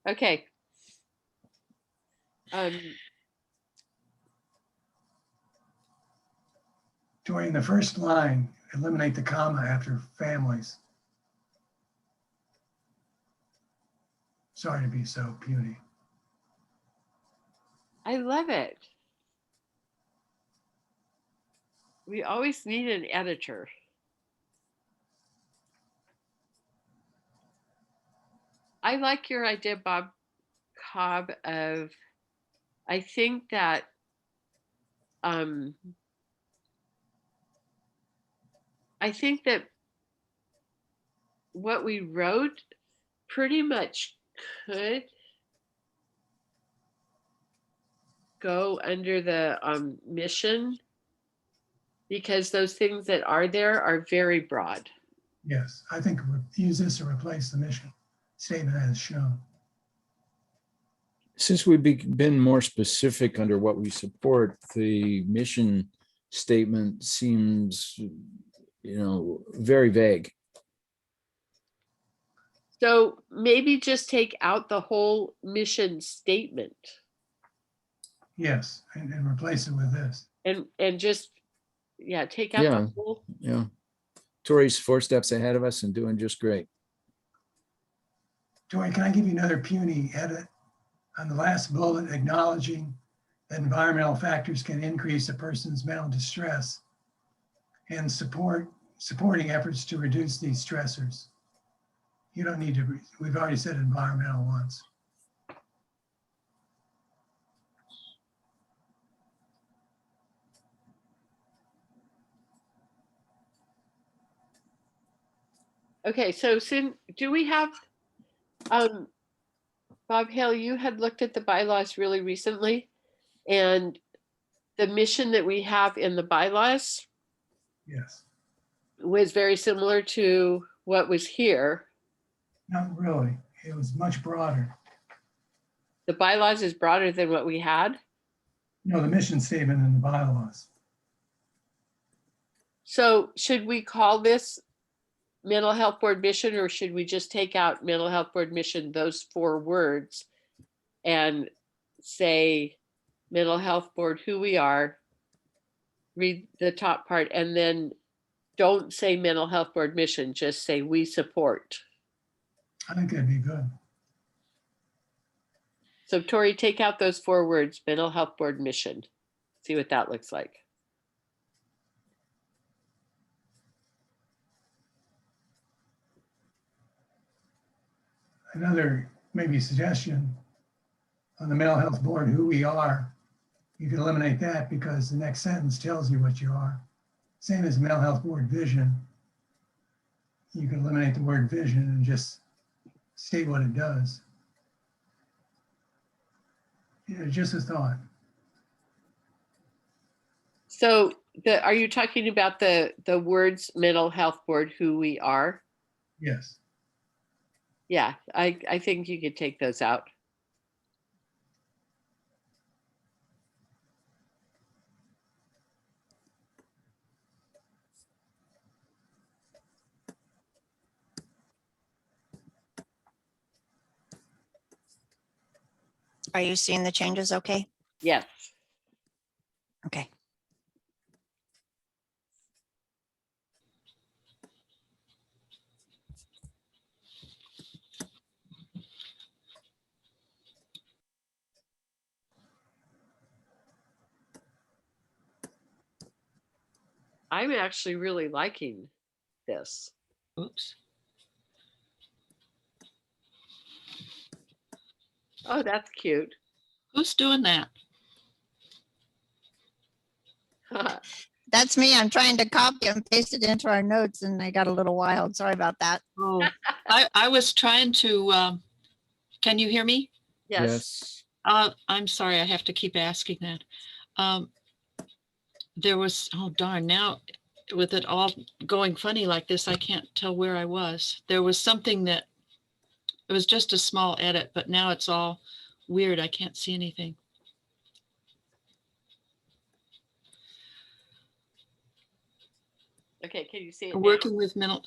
Okay. During the first line, eliminate the comma after families. Sorry to be so puny. I love it. We always need an editor. I like your idea, Bob Cobb, of I think that what we wrote pretty much could go under the mission, because those things that are there are very broad. Yes, I think use this to replace the mission statement as shown. Since we've been more specific under what we support, the mission statement seems, very vague. So maybe just take out the whole mission statement Yes, and replace it with this. and just, yeah, take out Yeah. the whole. Yeah. Tori's 4 steps ahead of us and doing just great. Tori, can I give you another puny edit on the last bullet, acknowledging that environmental factors can increase a person's mental distress and support supporting efforts to reduce these stressors. You don't need to, we've already said environmental ones. Okay, so do we have, Bob Hale, you had looked at the bylaws really recently, and the mission that we have in the bylaws Yes, was very similar to what was here. not really. It was much broader. The bylaws is broader than what we had. No, the mission statement in the bylaws. So should we call this mental health board mission, or should we just take out mental health board mission, those 4 words, and say mental health board, who we are, read the top part, and then don't say mental health board mission, just say we support. I think that'd be good. So Tori, take out those 4 words, mental health board mission. See what that looks like. Another maybe suggestion on the mental health board, who we are, you can eliminate that because the next sentence tells you what you are. Same as mental health board vision. You can eliminate the word vision and just state what it does. Yeah, just a thought. So are you talking about the words mental health board, who we are? Yes. Yeah, I think you could take those out. Are you seeing the changes okay? Yes. Okay. I'm actually really liking this. Oops. Oh, that's cute. Who's doing that? That's me. I'm trying to copy and paste it into our notes and I got a little wild. Sorry about that. Oh, I was trying to, can you hear me? Yes. I'm sorry, I have to keep asking that. There was, oh darn, now with it all going funny like this, I can't tell where I was. There was something that, it was just a small edit, but now it's all weird. I can't see anything. Okay, can you see it now? Working with mental,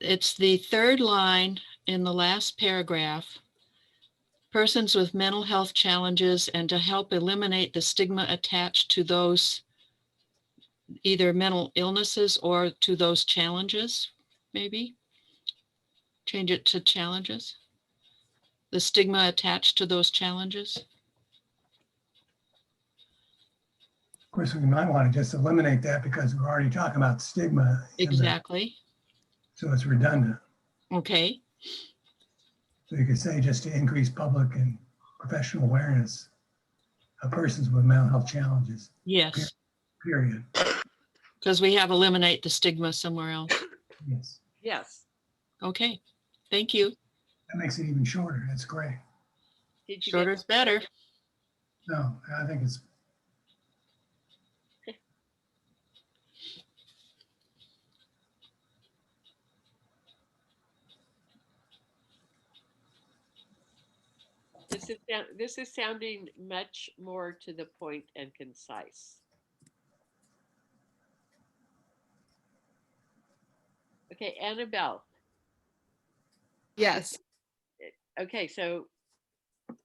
it's the 3rd line in the last paragraph. Persons with mental health challenges and to help eliminate the stigma attached to those either mental illnesses or to those challenges, maybe. Change it to challenges. The stigma attached to those challenges. Of course, we might want to just eliminate that because we're already talking about stigma. Exactly. So it's redundant. Okay. So you could say just to increase public and professional awareness of persons with mental health challenges. Yes. Period. Because we have eliminate the stigma somewhere else. Yes. Yes. Okay. Thank you. That makes it even shorter. That's great. Did you Shorter get is better. No, I think it's this is sounding much more to the point and concise. Okay, Annabelle. Yes. Okay, so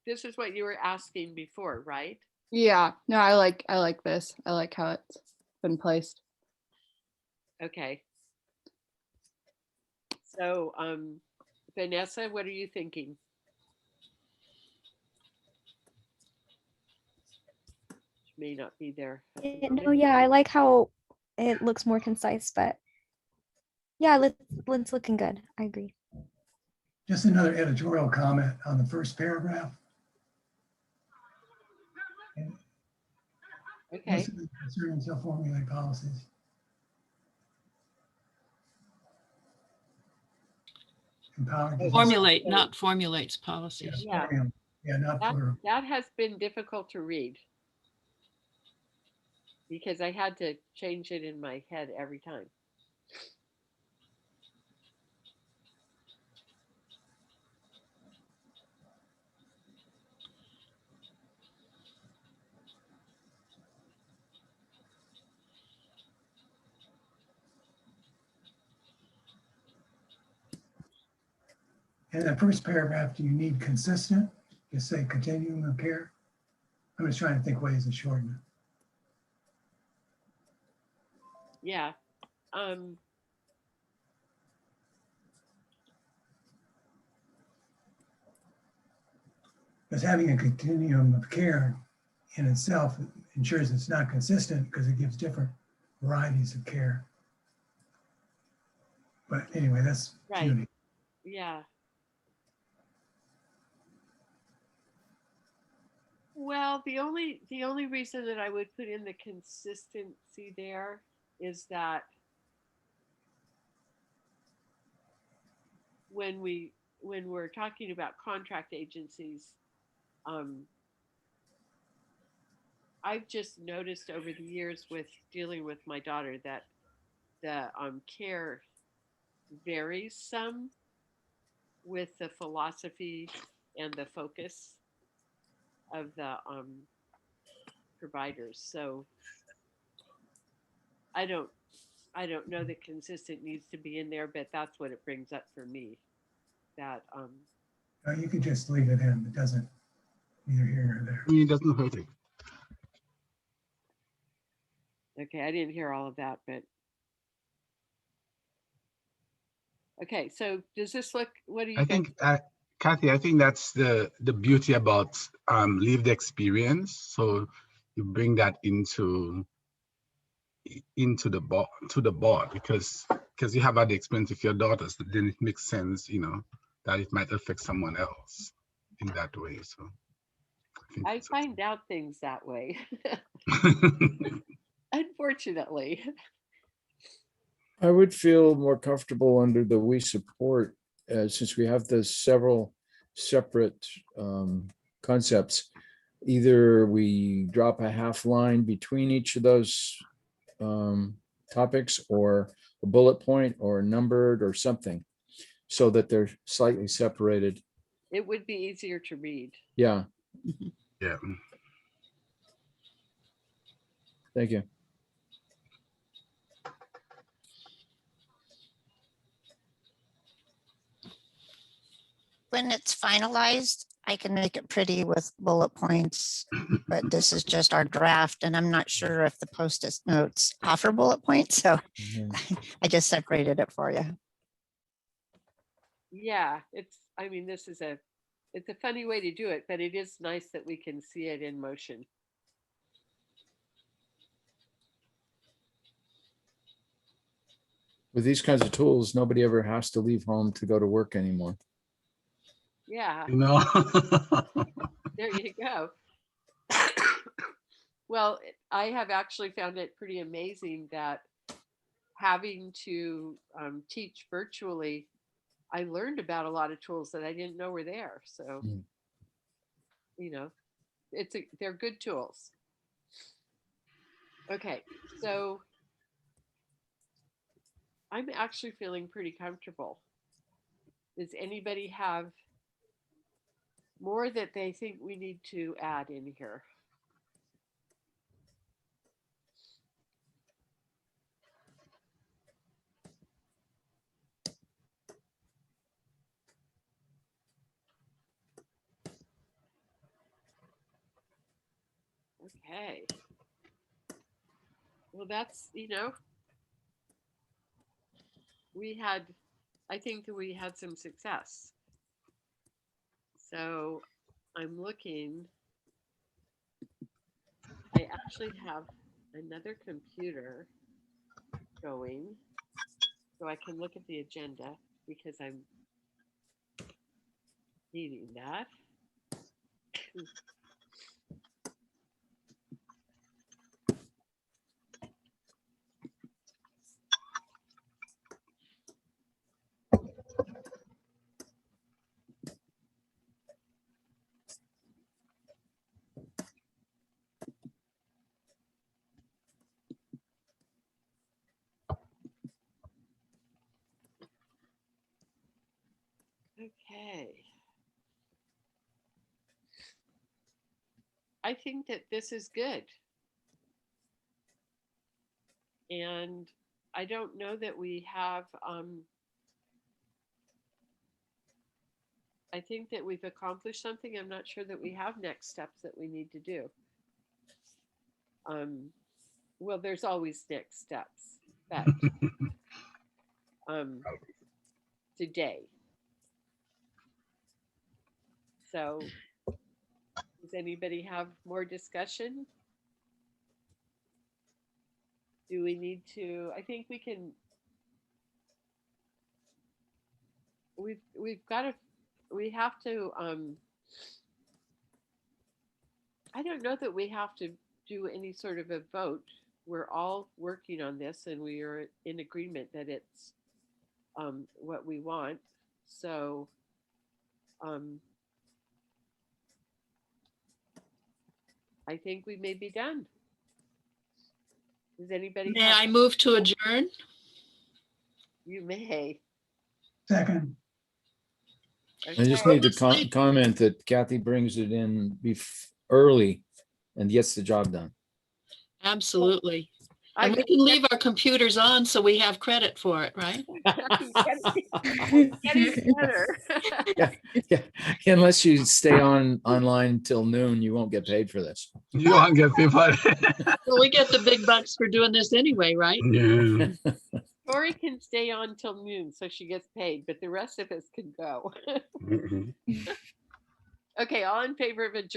this is what you were asking before, right? Yeah. No, I like this. I like how it's been placed. Okay. So, Vanessa, what are you thinking? may not be there. at the No, moment. yeah, I like how it looks more concise, but yeah, let's looking good. I agree. Just another editorial comment on the first paragraph. Okay, Concerning self-formulated policies. Empowering. Formulate, not formulates policies. Yeah. Yeah, not that, plural. that has been difficult to read because I had to change it in my head every time. In the first paragraph, do you need consistent? You say continuum of care. I'm just trying to think ways to shorten it. Yeah. Because having a continuum of care in itself ensures it's not consistent because it gives different varieties of care. But anyway, that's Right. puny. Yeah. Well, the only reason that I would put in the consistency there is that when we're talking about contract agencies, I've just noticed over the years with dealing with my daughter that the care varies some with the philosophy and the focus of the providers. So I don't know that consistent needs to be in there, but that's what it brings up for me. That You could just leave it in. It doesn't neither here nor there. It doesn't hurt it. okay, I didn't hear all of that, but okay. So does this look? What do you I guys? think, Kathy, I think that's the beauty about lived experience. So you bring that into the board because you have had the experience with your daughters, then it makes sense, that it might affect someone else in that way. So I find out things that way, unfortunately. I would feel more comfortable under the we support, since we have the several separate concepts. Either we drop a half line between each of those topics, or a bullet point, or numbered, or something, so that they're slightly separated. It would be easier to read. Yeah, yeah. thank you. When it's finalized, I can make it pretty with bullet points, but this is just our draft and I'm not sure if the post-it notes offer bullet points. So I just separated it for you. Yeah, I mean, it's a funny way to do it, but it is nice that we can see it in motion. With these kinds of tools, nobody ever has to leave home to go to work anymore. Yeah, No. there you go. Well, I have actually found it pretty amazing that having to teach virtually, I learned about a lot of tools that I didn't know were there. So, they're good tools. Okay, so I'm actually feeling pretty comfortable. Does anybody have more that they think we need to add in here? Okay. Well, that's, I think that we had some success. So I'm looking I actually have another computer going, so I can look at the agenda because I'm needing that. Okay. I think that this is good. And I don't know that we have, I think that we've accomplished something. I'm not sure that we have next steps that we need to do. Well, there's always next steps, but today. So does anybody have more discussion? Do we need to, I think we can, we've got to, we have to, I don't know that we have to do any sort of a vote. We're all working on this and we are in agreement that it's what we want. So I think we may be done. Does anybody May have? I move to adjourn? You may. Second, I just Okay. need to comment that Kathy brings it in early and gets the job done. Absolutely. I And we can leave our computers on so we have credit for it, right? getting better. Yeah, unless you stay online till noon, you won't get paid for this. You won't get people. Well, we get the big bucks for doing this anyway, right? Yeah. Tori can stay on till noon, so she gets paid, but the rest of us can go. Mhm. Okay, all in favor of adjournment?